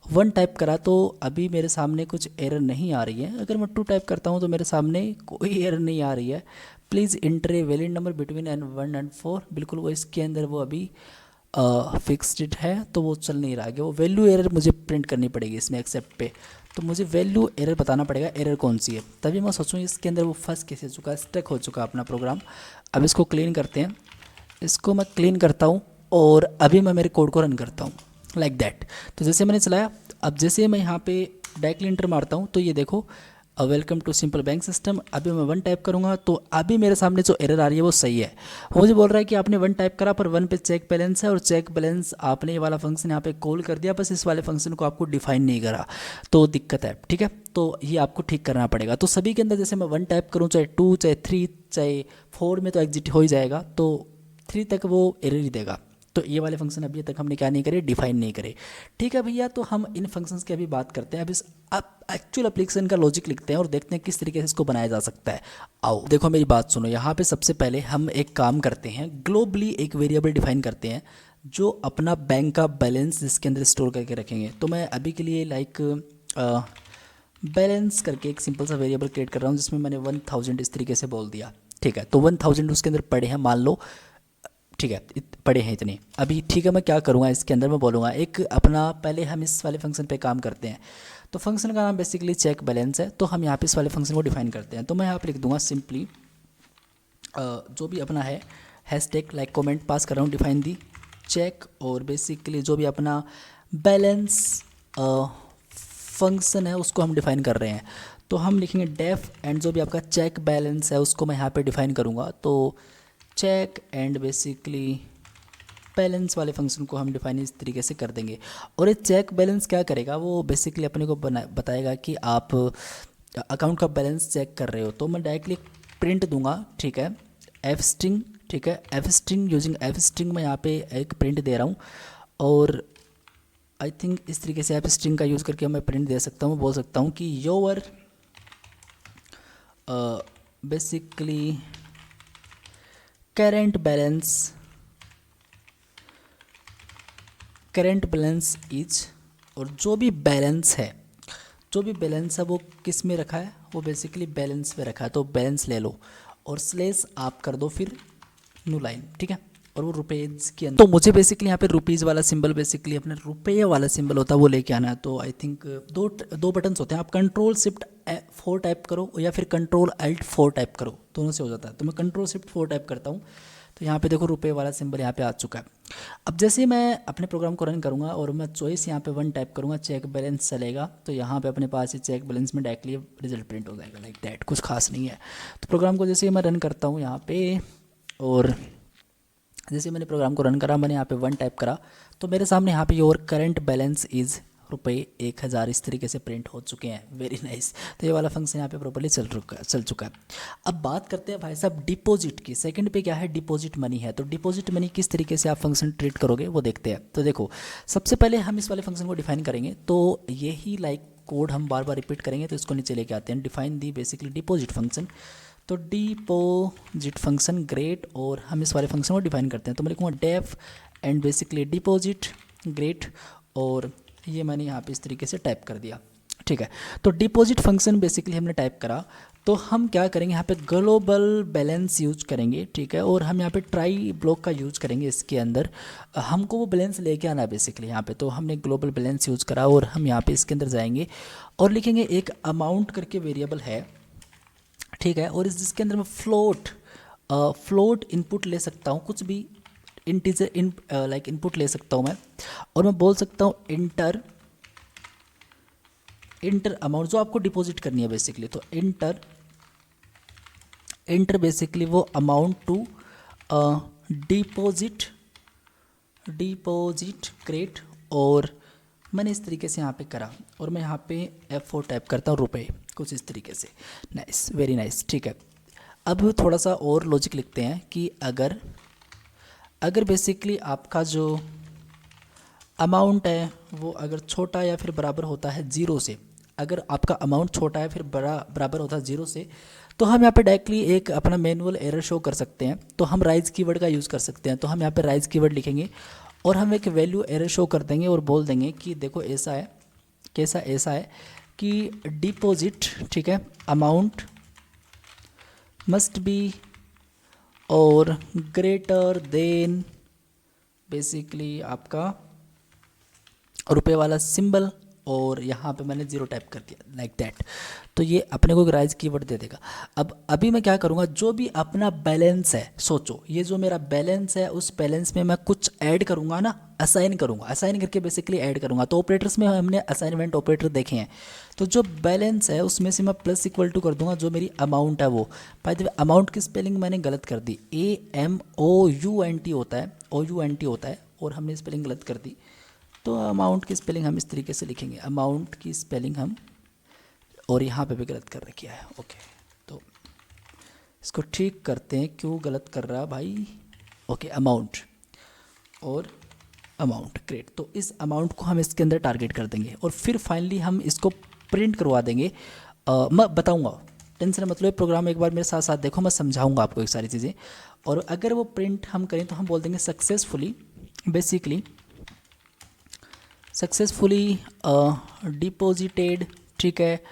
1 टाइप करा तो अभी मेरे सामने कुछ एरर नहीं आ रही है। अगर मैं 2 टाइप करता हूँ तो मेरे सामने कोई एरर नहीं आ रही है। Please enter a valid number between 1 and 4, बिल्कुल वो इसके अंदर वो अभी फिक्स्ड है, तो वो चल नहीं रहा है। वो वैल्यू एरर मुझे प्रिंट करनी पड़ेगी इसमें एक्सेप्ट पे, तो मुझे वैल्यू एरर बताना पड़ेगा, एरर कौन सी है। तभी मैं सोचूँ इसके अंदर वो फंस कैसे चुका है, स्टक हो चुका अपना प्रोग्राम। अब इसको क्लीन करते हैं, इसको मैं क्लीन करता हूँ और अभी मैं मेरे कोड को रन करता हूँ। Like that. तो जैसे मैंने चलाया, अब जैसे मैं यहाँ पे डायरेक्टली एंटर मारता हूँ तो ये देखो welcome to simple bank system. अभी मैं 1 टाइप करूँगा तो अभी मेरे सामने जो एरर आ रही है वो सही है। वो मुझे बोल रहा है कि आपने 1 टाइप करा पर 1 पे चेक बैलेंस है और चेक बैलेंस आपने ये वाला फंक्शन यहाँ पे कॉल कर दिया, बस इस वाले फंक्शन को आपको डिफाइन नहीं करा, तो दिक्कत है। ठीक है, तो ये आपको ठीक करना पड़ेगा। तो सभी के अंदर जैसे मैं 1 टाइप करूँ, चाहे 2 चाहे 3 चाहे 4 में तो एग्जिट हो ही जाएगा, तो 3 तक वो एरर ही देगा। तो ये वाले फंक्शन अभी तक हमने क्या नहीं करे, डिफाइन नहीं करे। ठीक है भैया, तो हम इन फंक्शंस की अभी बात करते हैं। अब इस एक्चुअल एप्लीकेशन का लॉजिक लिखते हैं और देखते हैं किस तरीके से इसको बनाया जा सकता है। आओ देखो मेरी बात सुनो। यहाँ पे सबसे पहले हम एक काम करते हैं, ग्लोबली एक वेरिएबल डिफाइन करते हैं जो अपना बैंक का बैलेंस इसके अंदर स्टोर करके रखेंगे। तो मैं अभी के लिए लाइक बैलेंस करके एक सिंपल सा वेरिएबल क्रिएट कर रहा हूँ जिसमें मैंने 1000 इस तरीके से बोल दिया। ठीक है, तो 1000 उसके अंदर पड़े हैं मान लो। ठीक है, पड़े हैं इतने। अभी ठीक है, मैं क्या करूँगा इसके अंदर, मैं बोलूँगा एक अपना, पहले हम इस वाले फंक्शन पे काम करते हैं। तो फंक्शन का नाम बेसिकली चेक बैलेंस है, तो हम यहाँ पे इस वाले फंक्शन को डिफाइन करते हैं। तो मैं यहाँ पे लिख दूंगा सिंपली जो भी अपना है हैशटैग लाइक कमेंट पास कर रहा हूँ, डिफाइन दी चेक, और बेसिकली जो भी अपना बैलेंस फंक्शन है उसको हम डिफाइन कर रहे हैं। तो हम लिखेंगे डेफ एंड जो भी आपका चेक बैलेंस है उसको मैं यहाँ पे डिफाइन करूँगा। तो चेक एंड बेसिकली बैलेंस वाले फंक्शन को हम डिफाइन इस तरीके से कर देंगे। और ये चेक बैलेंस क्या करेगा, वो बेसिकली अपने को बताएगा कि आप अकाउंट का बैलेंस चेक कर रहे हो। तो मैं डायरेक्टली प्रिंट दूंगा। ठीक है, एफ स्ट्रिंग। ठीक है, F string, using F string मैं यहाँ पे एक प्रिंट दे रहा हूँ। और आई थिंक इस तरीके से एफ स्ट्रिंग का यूज़ करके मैं प्रिंट दे सकता हूँ। बोल सकता हूँ कि your basically current balance is, और जो भी बैलेंस है वो किस में रखा है, वो बेसिकली बैलेंस में रखा है। तो बैलेंस ले लो और स्लेस आप कर दो फिर न्यू लाइन। ठीक है, और वो रुपीज़ के अंदर, तो मुझे बेसिकली यहाँ पे रुपीज़ वाला सिंबल, बेसिकली अपने रुपये वाला सिंबल होता है वो लेके आना है। तो आई थिंक दो बटन्स होते हैं, आप कंट्रोल शिफ्ट 4 टाइप करो या फिर कंट्रोल अल्ट 4 टाइप करो, दोनों से हो जाता है। तो मैं कंट्रोल शिफ्ट 4 टाइप करता हूँ। तो यहाँ पे देखो रुपये वाला सिंबल यहाँ पे आ चुका है। अब जैसे मैं अपने प्रोग्राम को रन करूँगा और मैं चॉइस यहाँ पे 1 टाइप करूँगा, चेक बैलेंस चलेगा। तो यहाँ पे अपने पास ही चेक बैलेंस में डायरेक्टली रिजल्ट प्रिंट हो जाएगा, लाइक दैट, कुछ खास नहीं है। तो प्रोग्राम को जैसे मैं रन करता हूँ यहाँ पे, और जैसे मैंने प्रोग्राम को रन करा, मैंने यहाँ पे 1 टाइप करा, तो मेरे सामने यहाँ पे योर करंट बैलेंस इज़ रुपये 1000 इस तरीके से प्रिंट हो चुके हैं। Very nice. तो ये वाला फंक्शन यहाँ पे प्रॉपर्ली चल चुका है। अब बात करते हैं भाई साहब डिपॉजिट की। सेकंड पे क्या है, डिपॉजिट मनी है। तो डिपॉजिट मनी किस तरीके से आप फंक्शन ट्रीट करोगे वो देखते हैं। तो देखो सबसे पहले हम इस वाले फंक्शन को डिफाइन करेंगे। तो यही लाइक कोड हम बार बार रिपीट करेंगे। तो इसको नीचे लेके आते हैं, define the basically deposit function. तो डिपॉजिट फंक्शन ग्रेट, और हम इस वाले फंक्शन को डिफाइन करते हैं। तो मैं लिखूँगा deaf and basically deposit great, और ये मैंने यहाँ पे इस तरीके से टाइप कर दिया। ठीक है, तो डिपॉजिट फंक्शन बेसिकली हमने टाइप करा। तो हम क्या करेंगे, यहाँ पे ग्लोबल बैलेंस यूज करेंगे। ठीक है, और हम यहाँ पे ट्राई ब्लॉक का यूज करेंगे। इसके अंदर हमको वो बैलेंस लेके आना है बेसिकली यहाँ पे। तो हमने ग्लोबल बैलेंस यूज करा और हम यहाँ पे इसके अंदर जाएंगे और लिखेंगे एक अमाउंट करके वेरिएबल है। ठीक है, और जिसके अंदर मैं फ्लोट इनपुट ले सकता हूँ, कुछ भी इंटीजर लाइक इनपुट ले सकता हूँ मैं। और मैं बोल सकता हूँ इंटर अमाउंट जो आपको डिपॉजिट करनी है बेसिकली। तो इंटर बेसिकली वो अमाउंट टू डिपॉजिट क्रेट, और मैंने इस तरीके से यहाँ पे करा। और मैं यहाँ पे F4 टाइप करता हूँ, रुपये, कुछ इस तरीके से। Nice, very nice. ठीक है, अब थोड़ा सा और लॉजिक लिखते हैं कि अगर बेसिकली आपका जो अमाउंट है वो अगर छोटा या फिर बराबर होता है 0 से, अगर आपका अमाउंट छोटा है फिर बराबर होता है 0 से, तो हम यहाँ पे डायरेक्टली एक अपना मैनुअल एरर शो कर सकते हैं। तो हम राइज कीवर्ड का यूज़ कर सकते हैं। तो हम यहाँ पे राइज कीवर्ड लिखेंगे और हम एक वैल्यू एरर शो कर देंगे और बोल देंगे कि देखो ऐसा है, कैसा ऐसा है कि डिपॉजिट, ठीक है, अमाउंट मस्ट बी और ग्रेटर देन बेसिकली आपका रुपये वाला सिंबल और यहाँ पे मैंने 0 टाइप कर दिया लाइक दैट। तो ये अपने को एक राइज कीवर्ड दे देगा। अब अभी मैं क्या करूँगा, जो भी अपना बैलेंस है, सोचो ये जो मेरा बैलेंस है उस बैलेंस में मैं कुछ ऐड करूँगा ना, असाइन करूँगा, असाइन करके बेसिकली ऐड करूँगा। तो ऑपरेटर्स में हमने असाइनमेंट ऑपरेटर देखे हैं। तो जो बैलेंस है उसमें से मैं प्लस इक्वल टू कर दूंगा जो मेरी अमाउंट है वो। बाय द वे अमाउंट की स्पेलिंग मैंने गलत कर दी, AMOUNT होता है, OUNT होता है, और हमने स्पेलिंग गलत कर दी। तो अमाउंट की स्पेलिंग हम इस तरीके से लिखेंगे, अमाउंट की स्पेलिंग हम, और यहाँ पे भी गलत कर रखी है। ओके, तो इसको ठीक करते हैं, क्यों गलत कर रहा है भाई। ओके, अमाउंट और अमाउंट, ग्रेट। तो इस अमाउंट को हम इसके अंदर टारगेट कर देंगे और फिर फाइनली हम इसको प्रिंट करवा देंगे। मैं बताऊंगा, टेंशन मतलब प्रोग्राम एक बार मेरे साथ साथ देखो, मैं समझाऊंगा आपको एक सारी चीज़ें। और अगर वो प्रिंट हम करें तो हम बोल देंगे सक्सेसफुली, बेसिकली सक्सेसफुली डिपॉजिटेड, ठीक है।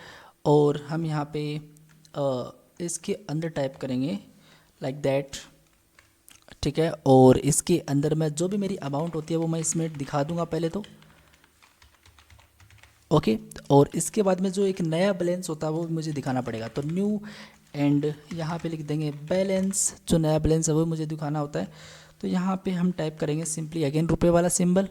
और हम यहाँ पे इसके अंदर टाइप करेंगे लाइक दैट, ठीक है। और इसके अंदर मैं जो भी मेरी अमाउंट होती है वो मैं इसमें दिखा दूंगा पहले तो, ओके। और इसके बाद में जो एक नया बैलेंस होता है वो मुझे दिखाना पड़ेगा। तो न्यू एंड यहाँ पे लिख देंगे बैलेंस, जो नया बैलेंस है वो मुझे दिखाना होता है। तो यहाँ पे हम टाइप करेंगे सिंपली अगेन रुपए वाला सिंबल,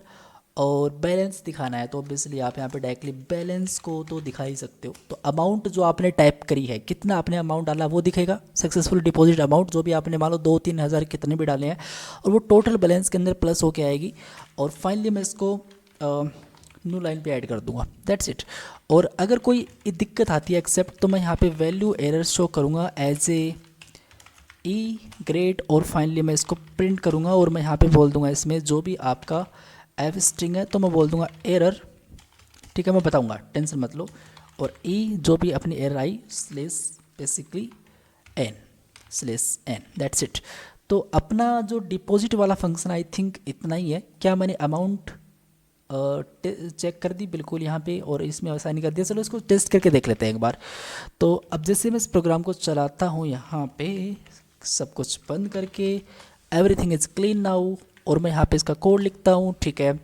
और बैलेंस दिखाना है तो ऑब्वियसली आप यहाँ पे डायरेक्टली बैलेंस को तो दिखा ही सकते हो। तो अमाउंट जो आपने टाइप करी है, कितना आपने अमाउंट डाला वो दिखेगा, सक्सेसफुल डिपॉजिट अमाउंट जो भी आपने मान लो 2-3 हज़ार कितने भी डाले हैं, और वो टोटल बैलेंस के अंदर प्लस होके आएगी। और फाइनली मैं इसको न्यू लाइन पे ऐड कर दूंगा, दैट्स इट। और अगर कोई दिक्कत आती है एक्सेप्ट, तो मैं यहाँ पे वैल्यू एरर शो करूँगा एज ए ग्रेट, और फाइनली मैं इसको प्रिंट करूँगा। और मैं यहाँ पे बोल दूँगा इसमें जो भी आपका एफ स्ट्रिंग है तो मैं बोल दूँगा एरर, ठीक है, मैं बताऊँगा, टेंशन मत लो। और जो भी अपनी error I slash basically n/n, that's it. तो अपना जो डिपॉजिट वाला फंक्शन आई थिंक इतना ही है। क्या मैंने अमाउंट चेक कर दी बिल्कुल यहाँ पे, और इसमें आसानी कर दिया। चलो इसको टेस्ट करके देख लेते हैं एक बार। तो अब जैसे मैं इस प्रोग्राम को चलाता हूँ, यहाँ पे सब कुछ बंद करके, एवरीथिंग इज़ क्लीन नाउ, और मैं यहाँ पे इसका कोड लिखता हूँ, ठीक है।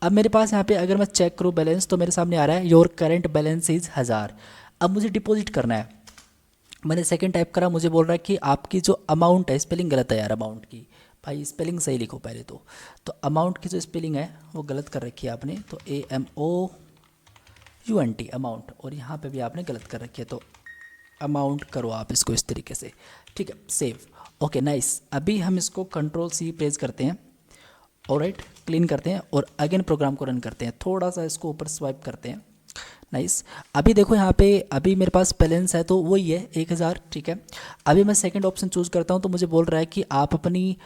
अब मेरे पास यहाँ पे अगर मैं चेक करूँ बैलेंस, तो मेरे सामने आ रहा है योर करेंट बैलेंस इज़ 1000। अब मुझे डिपॉजिट करना है, मैंने सेकंड टाइप करा, मुझे बोल रहा है कि आपकी जो अमाउंट है, स्पेलिंग गलत है यार अमाउंट की, भाई स्पेलिंग सही लिखो पहले तो। अमाउंट की जो स्पेलिंग है वो गलत कर रखी है आपने, तो AMOUNT अमाउंट, और यहाँ पे भी आपने गलत कर रखी है। तो अमाउंट करो आप इसको इस तरीके से, ठीक है, सेव, ओके नाइस। अभी हम इसको Ctrl+C प्रेस करते हैं, ऑलराइट, क्लीन करते हैं और अगेन प्रोग्राम को रन करते हैं। थोड़ा सा इसको ऊपर स्वाइप करते हैं, नाइस। अभी देखो यहाँ पे अभी मेरे पास बैलेंस है तो वही है 1000, ठीक है। अभी मैं सेकंड ऑप्शन चूज़ करता हूँ, तो मुझे बोल रहा है कि आप अपनी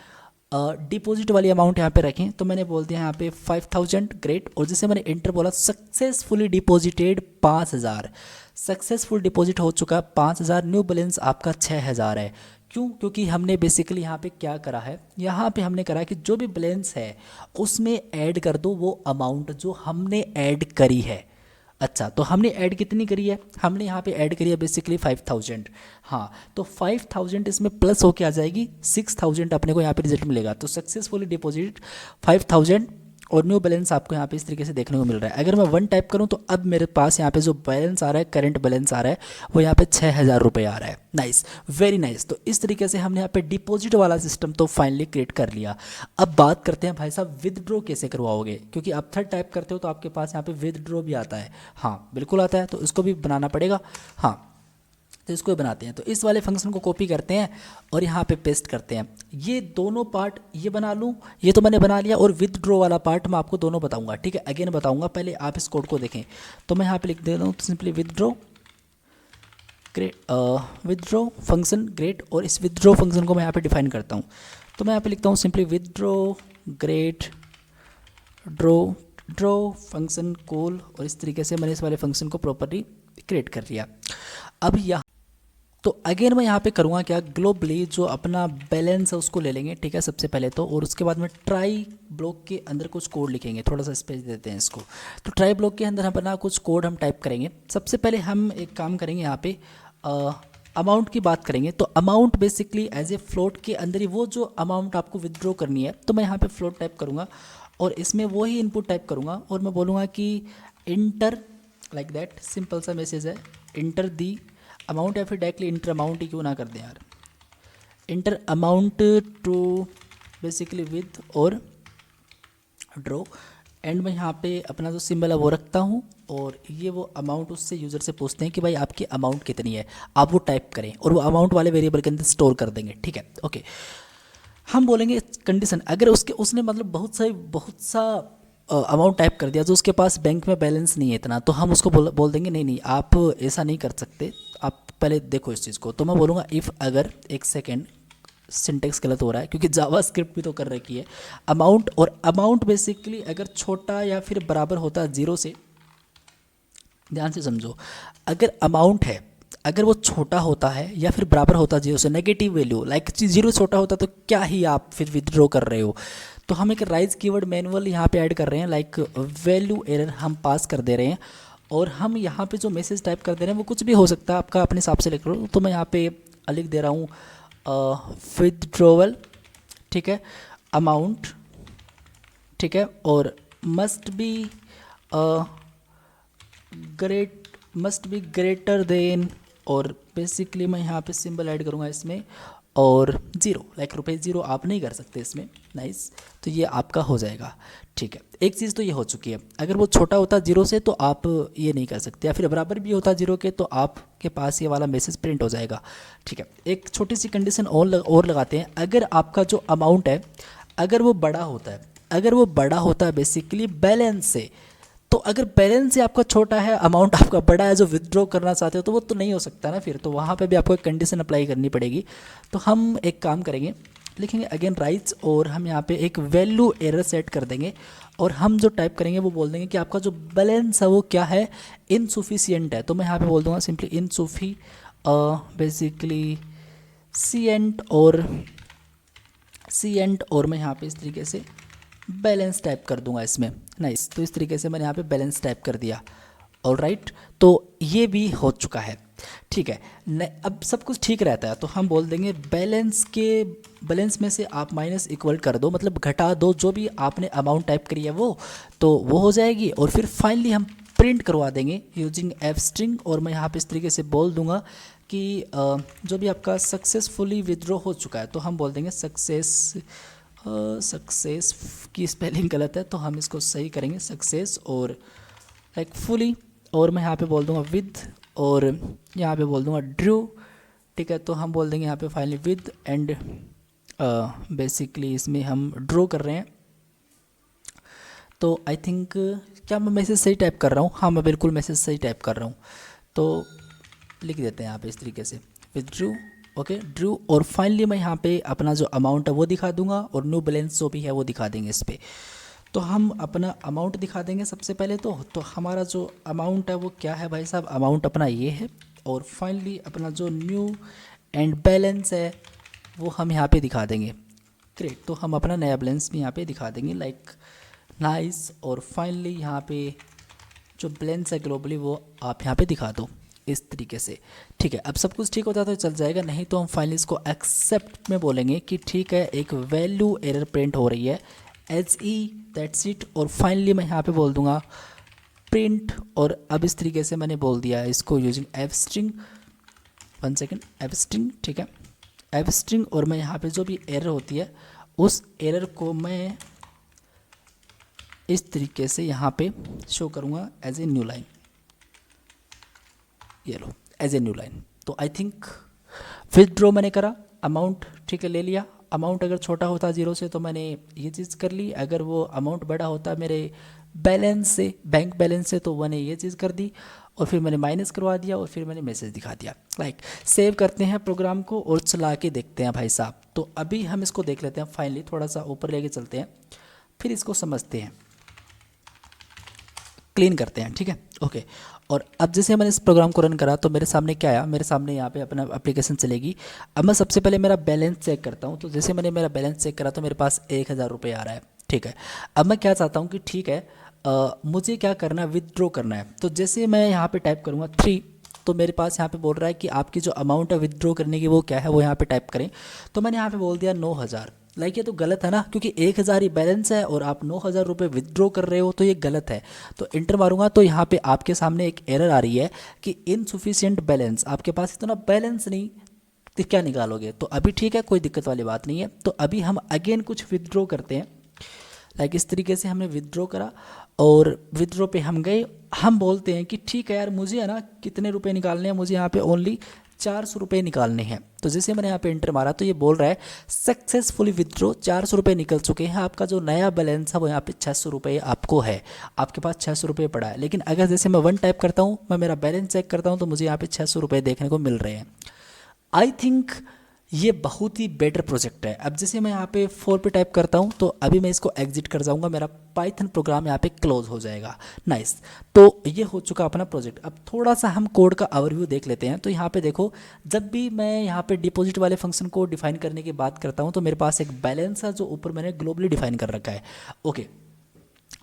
डिपॉजिट वाली अमाउंट यहाँ पे रखें। तो मैंने बोल दिया यहाँ पे 5000, ग्रेट। और जैसे मैंने इंटर बोला, सक्सेसफुली डिपॉजिटेड 5000, सक्सेसफुल डिपॉजिट हो चुका 5000, न्यू बैलेंस आपका 6000 है। क्यों? क्योंकि हमने बेसिकली यहाँ पे क्या करा है, यहाँ पे हमने करा है कि जो भी बैलेंस है उसमें ऐड कर दो वो अमाउंट जो हमने ऐड करी है। अच्छा, तो हमने ऐड कितनी करी है, हमने यहाँ पे ऐड करी है बेसिकली 5000। हाँ, तो 5000 इसमें प्लस होके आ जाएगी, 6000 अपने को यहाँ पे रिजल्ट मिलेगा। तो सक्सेसफुली डिपॉजिट 5000 और न्यू बैलेंस आपको यहाँ पे इस तरीके से देखने को मिल रहा है। अगर मैं 1 टाइप करूँ तो अब मेरे पास यहाँ पे जो बैलेंस आ रहा है, करंट बैलेंस आ रहा है, वो यहाँ पे 6000 रुपये आ रहा है। Nice, very nice. तो इस तरीके से हमने यहाँ पे डिपॉजिट वाला सिस्टम तो फाइनली क्रिएट कर लिया। अब बात करते हैं भाई साहब विदड्रॉ कैसे करवाओगे, क्योंकि आप थर्ड टाइप करते हो तो आपके पास यहाँ पे विदड्रॉ भी आता है। हाँ बिल्कुल आता है, तो इसको भी बनाना पड़ेगा। हाँ, तो इसको भी बनाते हैं। तो इस वाले फंक्शन को कॉपी करते हैं और यहाँ पे पेस्ट करते हैं। ये दोनों पार्ट ये बना लूँ, ये तो मैंने बना लिया, और विदड्रॉ वाला पार्ट मैं आपको दोनों बताऊंगा, ठीक है, अगेन बताऊंगा। पहले आप इस कोड को देखें। तो मैं यहाँ पे लिख देता हूँ simply withdraw, great, withdraw function, great. और इस विदड्रॉ फंक्शन को मैं यहाँ पे डिफाइन करता हूँ। तो मैं यहाँ पे लिखता हूँ simply withdraw, great, draw function call, और इस तरीके से मैंने इस वाले फंक्शन को प्रॉपर्ली क्रिएट कर लिया। अब यहाँ तो अगेन मैं यहाँ पे करूँगा क्या, ग्लोबली जो अपना बैलेंस है उसको ले लेंगे, ठीक है, सबसे पहले तो। और उसके बाद में ट्राई ब्लॉक के अंदर कुछ कोड लिखेंगे, थोड़ा सा स्पेस देते हैं इसको। तो ट्राई ब्लॉक के अंदर हम अपना कुछ कोड हम टाइप करेंगे। सबसे पहले हम एक काम करेंगे, यहाँ पे अमाउंट की बात करेंगे। तो amount basically as a float के अंदर ही वो जो अमाउंट आपको विदड्रॉ करनी है, तो मैं यहाँ पे फ्लोट टाइप करूँगा और इसमें वही इनपुट टाइप करूँगा और मैं बोलूँगा कि इंटर लाइक दैट, सिंपल सा मैसेज है। इंटर दी अमाउंट या फिर डायरेक्टली इंटर अमाउंट ही क्यों ना कर दें यार, enter amount to basically withdraw. And मैं यहाँ पे अपना जो सिंबल है वो रखता हूँ और ये वो अमाउंट उससे यूज़र से पूछते हैं कि भाई आपकी अमाउंट कितनी है, आप वो टाइप करें और वो अमाउंट वाले वेरिएबल के अंदर स्टोर कर देंगे। ठीक है, ओके। हम बोलेंगे कंडीशन, अगर उसने मतलब बहुत सा अमाउंट टाइप कर दिया जो उसके पास बैंक में बैलेंस नहीं है इतना, तो हम उसको बोल देंगे नहीं नहीं आप ऐसा नहीं कर सकते, आप पहले देखो इस चीज़ को। तो मैं बोलूँगा इफ़, अगर, एक सेकेंड सिंटेक्स गलत हो रहा है क्योंकि जावा स्क्रिप्ट भी तो कर रखी है। अमाउंट, और अमाउंट बेसिकली अगर छोटा या फिर बराबर होता है जीरो से, ध्यान से समझो, अगर अमाउंट है, अगर वो छोटा होता है या फिर बराबर होता है जीरो से, नेगेटिव वैल्यू, लाइक जीरो छोटा होता तो क्या ही आप फिर विदड्रॉ कर रहे हो। तो हम एक राइज कीवर्ड मैनुअल यहाँ पे ऐड कर रहे हैं, लाइक वैल्यू एरर हम पास कर दे रहे हैं और हम यहाँ पे जो मैसेज टाइप कर दे रहे हैं वो कुछ भी हो सकता है, आपका अपने हिसाब से लिख लो। तो मैं यहाँ पे लिख दे रहा हूँ विदड्रॉवल, ठीक है, अमाउंट, ठीक है, और मस्ट बी ग्रेटर देन, और बेसिकली मैं यहाँ पे सिंबल ऐड करूँगा इसमें, और ज़ीरो, लाइक रुपये ज़ीरो आप नहीं कर सकते इसमें। नाइस, तो ये आपका हो जाएगा। ठीक है, एक चीज़ तो ये हो चुकी है, अगर वो छोटा होता जीरो से तो आप ये नहीं कर सकते, या फिर बराबर भी होता जीरो के तो आपके पास ये वाला मैसेज प्रिंट हो जाएगा। ठीक है, एक छोटी सी कंडीशन और लगाते हैं, अगर आपका जो अमाउंट है अगर वो बड़ा होता है, अगर वो बड़ा होता है बेसिकली बैलेंस से, तो अगर बैलेंस से आपका छोटा है, अमाउंट आपका बड़ा है जो विदड्रॉ करना चाहते हो, तो वो तो नहीं हो सकता ना फिर, तो वहाँ पे भी आपको एक कंडीशन अप्लाई करनी पड़ेगी। तो हम एक काम करेंगे, लिखेंगे अगेन राइट्स, और हम यहाँ पे एक वैल्यू एरर सेट कर देंगे और हम जो टाइप करेंगे वो बोल देंगे कि आपका जो बैलेंस है वो क्या है, इनसुफिशियंट है। तो मैं यहाँ पे बोल दूँगा सिंपली इनसुफी बेसिकली सी एंड और मैं यहाँ पे इस तरीके से बैलेंस टाइप कर दूंगा इसमें। नाइस, तो इस तरीके से मैंने यहाँ पे बैलेंस टाइप कर दिया। ऑलराइट, तो ये भी हो चुका है। ठीक है, अब सब कुछ ठीक रहता है तो हम बोल देंगे बैलेंस में से आप माइनस इक्वल कर दो, मतलब घटा दो जो भी आपने अमाउंट टाइप करी है वो हो जाएगी। और फिर फाइनली हम प्रिंट करवा देंगे यूजिंग एफ स्ट्रिंग, और मैं यहाँ पे इस तरीके से बोल दूंगा कि जो भी आपका सक्सेसफुली विदड्रॉ हो चुका है, तो हम बोल देंगे सक्सेस की स्पेलिंग गलत है तो हम इसको सही करेंगे, सक्सेस और लाइक फुली, और मैं यहाँ पे बोल दूंगा विद, और यहाँ पे बोल दूंगा ड्रू। ठीक है, तो हम बोल देंगे यहाँ पे फाइनली विद एंड बेसिकली इसमें हम ड्रॉ कर रहे हैं। तो आई थिंक क्या मैं मैसेज सही टाइप कर रहा हूँ? हाँ, मैं बिल्कुल मैसेज सही टाइप कर रहा हूँ। तो लिख देते हैं यहाँ पे इस तरीके से विदड्रू, ओके ड्रू, और फाइनली मैं यहाँ पे अपना जो अमाउंट है वो दिखा दूंगा और न्यू बैलेंस जो भी है वो दिखा देंगे इस पर। तो हम अपना अमाउंट दिखा देंगे सबसे पहले तो हमारा जो अमाउंट है वो क्या है भाई साहब, अमाउंट अपना ये है, और फाइनली अपना जो न्यू एंड बैलेंस है वो हम यहाँ पे दिखा देंगे। ग्रेट, तो हम अपना नया बैलेंस भी यहाँ पे दिखा देंगे, लाइक नाइस। और फाइनली यहाँ पे जो बैलेंस है ग्लोबली वो आप यहाँ पे दिखा दो इस तरीके से। ठीक है, अब सब कुछ ठीक होता है तो चल जाएगा, नहीं तो हम फाइनली इसको एक्सेप्ट में बोलेंगे कि ठीक है एक वैल्यू एरर प्रिंट हो रही है एज ई, दैट्स इट। और फाइनली मैं यहाँ पे बोल दूंगा प्रिंट, और अब इस तरीके से मैंने बोल दिया है इसको using F string, one second, F string, ठीक है एफ स्ट्रिंग। और मैं यहाँ पे जो भी एरर होती है उस एरर को मैं इस तरीके से यहाँ पे शो करूँगा एज ए न्यू लाइन, ये लो एज ए न्यू लाइन। तो आई थिंक विदड्रॉ मैंने करा, अमाउंट ठीक है ले लिया, अमाउंट अगर छोटा होता जीरो से तो मैंने ये चीज़ कर ली, अगर वो अमाउंट बड़ा होता मेरे बैलेंस से, बैंक बैलेंस से, तो मैंने ये चीज़ कर दी, और फिर मैंने माइनस करवा दिया, और फिर मैंने मैसेज दिखा दिया। लाइक सेव करते हैं प्रोग्राम को और चला के देखते हैं भाई साहब। तो अभी हम इसको देख लेते हैं, फाइनली थोड़ा सा ऊपर लेके चलते हैं, फिर इसको समझते हैं, क्लीन करते हैं। ठीक है, ओके। और अब जैसे मैंने इस प्रोग्राम को रन करा तो मेरे सामने क्या आया, मेरे सामने यहाँ पे अपना एप्लीकेशन चलेगी। अब मैं सबसे पहले मेरा बैलेंस चेक करता हूँ, तो जैसे मैंने मेरा बैलेंस चेक करा तो मेरे पास 1000 रुपये आ रहा है। ठीक है, अब मैं क्या चाहता हूँ कि ठीक है मुझे क्या करना है, विदड्रॉ करना है। तो जैसे मैं यहाँ पे टाइप करूँगा 3, तो मेरे पास यहाँ पे बोल रहा है कि आपकी जो अमाउंट है विदड्रॉ करने की वो क्या है, वो यहाँ पे टाइप करें। तो मैंने यहाँ पे बोल दिया 9000। लाइक ये तो गलत है ना, क्योंकि 1000 ही बैलेंस है और आप 9000 रुपये विदड्रॉ कर रहे हो, तो ये गलत है। तो इंटर मारूंगा तो यहाँ पे आपके सामने एक एरर आ रही है कि इनसफिशिएंट बैलेंस, आपके पास इतना बैलेंस नहीं, तो क्या निकालोगे। तो अभी ठीक है, कोई दिक्कत वाली बात नहीं है। तो अभी हम अगेन कुछ विदड्रॉ करते हैं। लाइक इस तरीके से हमने विदड्रॉ करा और विदड्रॉ पे हम गए। हम बोलते हैं कि ठीक है यार, मुझे है ना कितने रुपए निकालने हैं, मुझे यहाँ पे ओनली 400 रुपये निकालने हैं। तो जैसे मैंने यहाँ पे एंटर मारा तो ये बोल रहा है सक्सेसफुली विदड्रॉ, 400 रुपये निकल चुके हैं। आपका जो नया बैलेंस है वो यहाँ पे 600 रुपये आपको है, आपके पास 600 रुपये पड़ा है। लेकिन अगर जैसे मैं 1 टाइप करता हूँ, मैं मेरा बैलेंस चेक करता हूँ, तो मुझे यहाँ पे 600 रुपये देखने को मिल रहे हैं। आई थिंक ये बहुत ही बेटर प्रोजेक्ट है। अब जैसे मैं यहाँ पे 4 पे टाइप करता हूँ तो अभी मैं इसको एग्जिट कर जाऊँगा, मेरा पाइथन प्रोग्राम यहाँ पे क्लोज हो जाएगा। नाइस, तो ये हो चुका अपना प्रोजेक्ट। अब थोड़ा सा हम कोड का ओवरव्यू देख लेते हैं। तो यहाँ पे देखो, जब भी मैं यहाँ पे डिपॉजिट वाले फंक्शन को डिफाइन करने की बात करता हूँ तो मेरे पास एक बैलेंस है जो ऊपर मैंने ग्लोबली डिफाइन कर रखा है। ओके,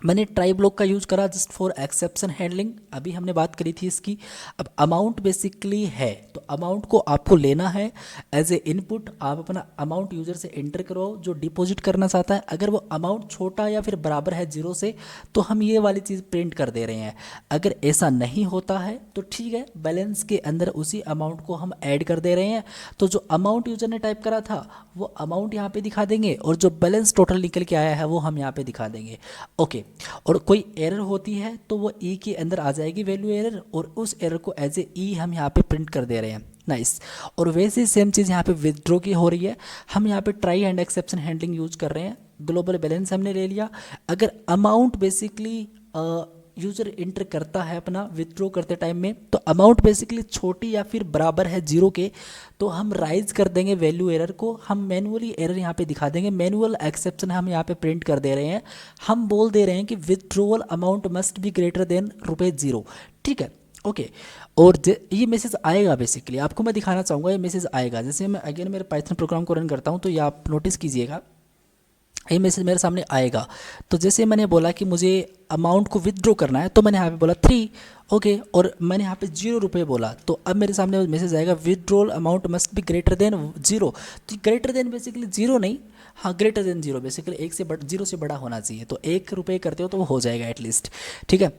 मैंने ट्राई ब्लॉक का यूज़ करा जस्ट फॉर एक्सेप्शन हैंडलिंग, अभी हमने बात करी थी इसकी। अब अमाउंट बेसिकली है, तो अमाउंट को आपको लेना है एज ए इनपुट। आप अपना अमाउंट यूज़र से एंटर करो जो डिपॉजिट करना चाहता है। अगर वो अमाउंट छोटा या फिर बराबर है 0 से, तो हम ये वाली चीज़ प्रिंट कर दे रहे हैं। अगर ऐसा नहीं होता है तो ठीक है, बैलेंस के अंदर उसी अमाउंट को हम ऐड कर दे रहे हैं। तो जो अमाउंट यूज़र ने टाइप करा था वो अमाउंट यहाँ पे दिखा देंगे, और जो बैलेंस टोटल निकल के आया है वो हम यहाँ पे दिखा देंगे। ओके, और कोई एरर होती है तो वो ई के अंदर आ जाएगी वैल्यू एरर, और उस एरर को एज ए ई हम यहाँ पे प्रिंट कर दे रहे हैं। नाइस, और वैसे ही सेम चीज़ यहाँ पे विदड्रॉ की हो रही है। हम यहाँ पे try and exception handling use कर रहे हैं। ग्लोबल बैलेंस हमने ले लिया। अगर अमाउंट बेसिकली यूज़र इंटर करता है अपना विदड्रॉ करते टाइम में, तो अमाउंट बेसिकली छोटी या फिर बराबर है 0 के, तो हम राइज कर देंगे वैल्यू एरर को। हम मैनुअली एरर यहाँ पे दिखा देंगे, मैनुअल एक्सेप्शन हम यहाँ पे प्रिंट कर दे रहे हैं। हम बोल दे रहे हैं कि withdrawal amount must be greater than ₹0। ठीक है, ओके। और ये मैसेज आएगा, बेसिकली आपको मैं दिखाना चाहूँगा ये मैसेज आएगा। जैसे मैं अगेन मेरे पाइथन प्रोग्राम को रन करता हूँ तो ये आप नोटिस कीजिएगा, ये मैसेज मेरे सामने आएगा। तो जैसे मैंने बोला कि मुझे अमाउंट को विदड्रॉ करना है, तो मैंने यहाँ पे बोला 3, ओके, और मैंने यहाँ पे 0 रुपये बोला, तो अब मेरे सामने मैसेज आएगा withdrawal amount must be greater than 0। तो ग्रेटर देन बेसिकली 0 नहीं, हाँ ग्रेटर देन 0, बेसिकली 0 से बड़ा होना चाहिए। तो 1 रुपये करते हो तो वो हो जाएगा एटलीस्ट। ठीक है,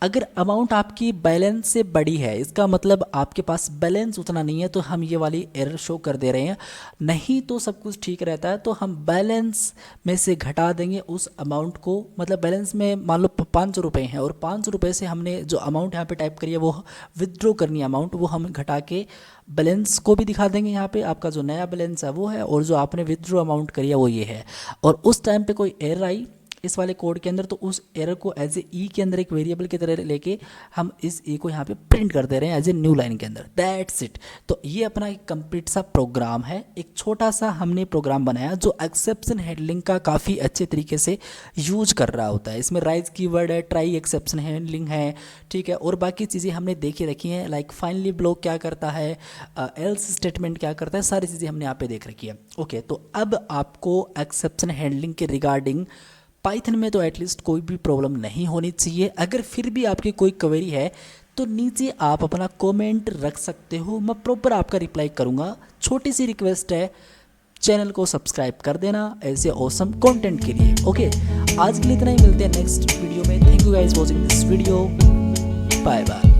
अगर अमाउंट आपकी बैलेंस से बड़ी है, इसका मतलब आपके पास बैलेंस उतना नहीं है, तो हम ये वाली एरर शो कर दे रहे हैं। नहीं तो सब कुछ ठीक रहता है, तो हम बैलेंस में से घटा देंगे उस अमाउंट को। मतलब बैलेंस में मान लो 500 रुपये हैं, और 500 रुपये से हमने जो अमाउंट यहाँ पे टाइप करी है वो विदड्रॉ करनी है अमाउंट, वो हम घटा के बैलेंस को भी दिखा देंगे। यहाँ पे आपका जो नया बैलेंस है वो है, और जो आपने विदड्रॉ अमाउंट करी है वो ये है। और उस टाइम पे कोई एरर आई इस वाले कोड के अंदर, तो उस एरर को एज ए ई के अंदर एक वेरिएबल की तरह लेके हम इस ई को यहाँ पे प्रिंट कर दे रहे हैं एज ए न्यू लाइन के अंदर। That's it. तो ये अपना एक कंप्लीट सा प्रोग्राम है। एक छोटा सा हमने प्रोग्राम बनाया जो एक्सेप्शन हैंडलिंग का काफ़ी अच्छे तरीके से यूज कर रहा होता है। इसमें राइज कीवर्ड है, ट्राई एक्सेप्शन हैंडलिंग है, ठीक है, और बाकी चीज़ें हमने देखी रखी हैं, लाइक फाइनली ब्लॉक क्या करता है, एल्स स्टेटमेंट क्या करता है, सारी चीज़ें हमने यहाँ पे देख रखी है। ओके, तो अब आपको एक्सेप्शन हैंडलिंग के रिगार्डिंग पाइथन में तो एटलीस्ट कोई भी प्रॉब्लम नहीं होनी चाहिए। अगर फिर भी आपकी कोई क्वेरी है तो नीचे आप अपना कमेंट रख सकते हो, मैं प्रॉपर आपका रिप्लाई करूँगा। छोटी सी रिक्वेस्ट है, चैनल को सब्सक्राइब कर देना ऐसे ऑसम कंटेंट के लिए। ओके, आज के लिए इतना ही, मिलते हैं नेक्स्ट वीडियो में। Thank you guys watching this video, bye bye.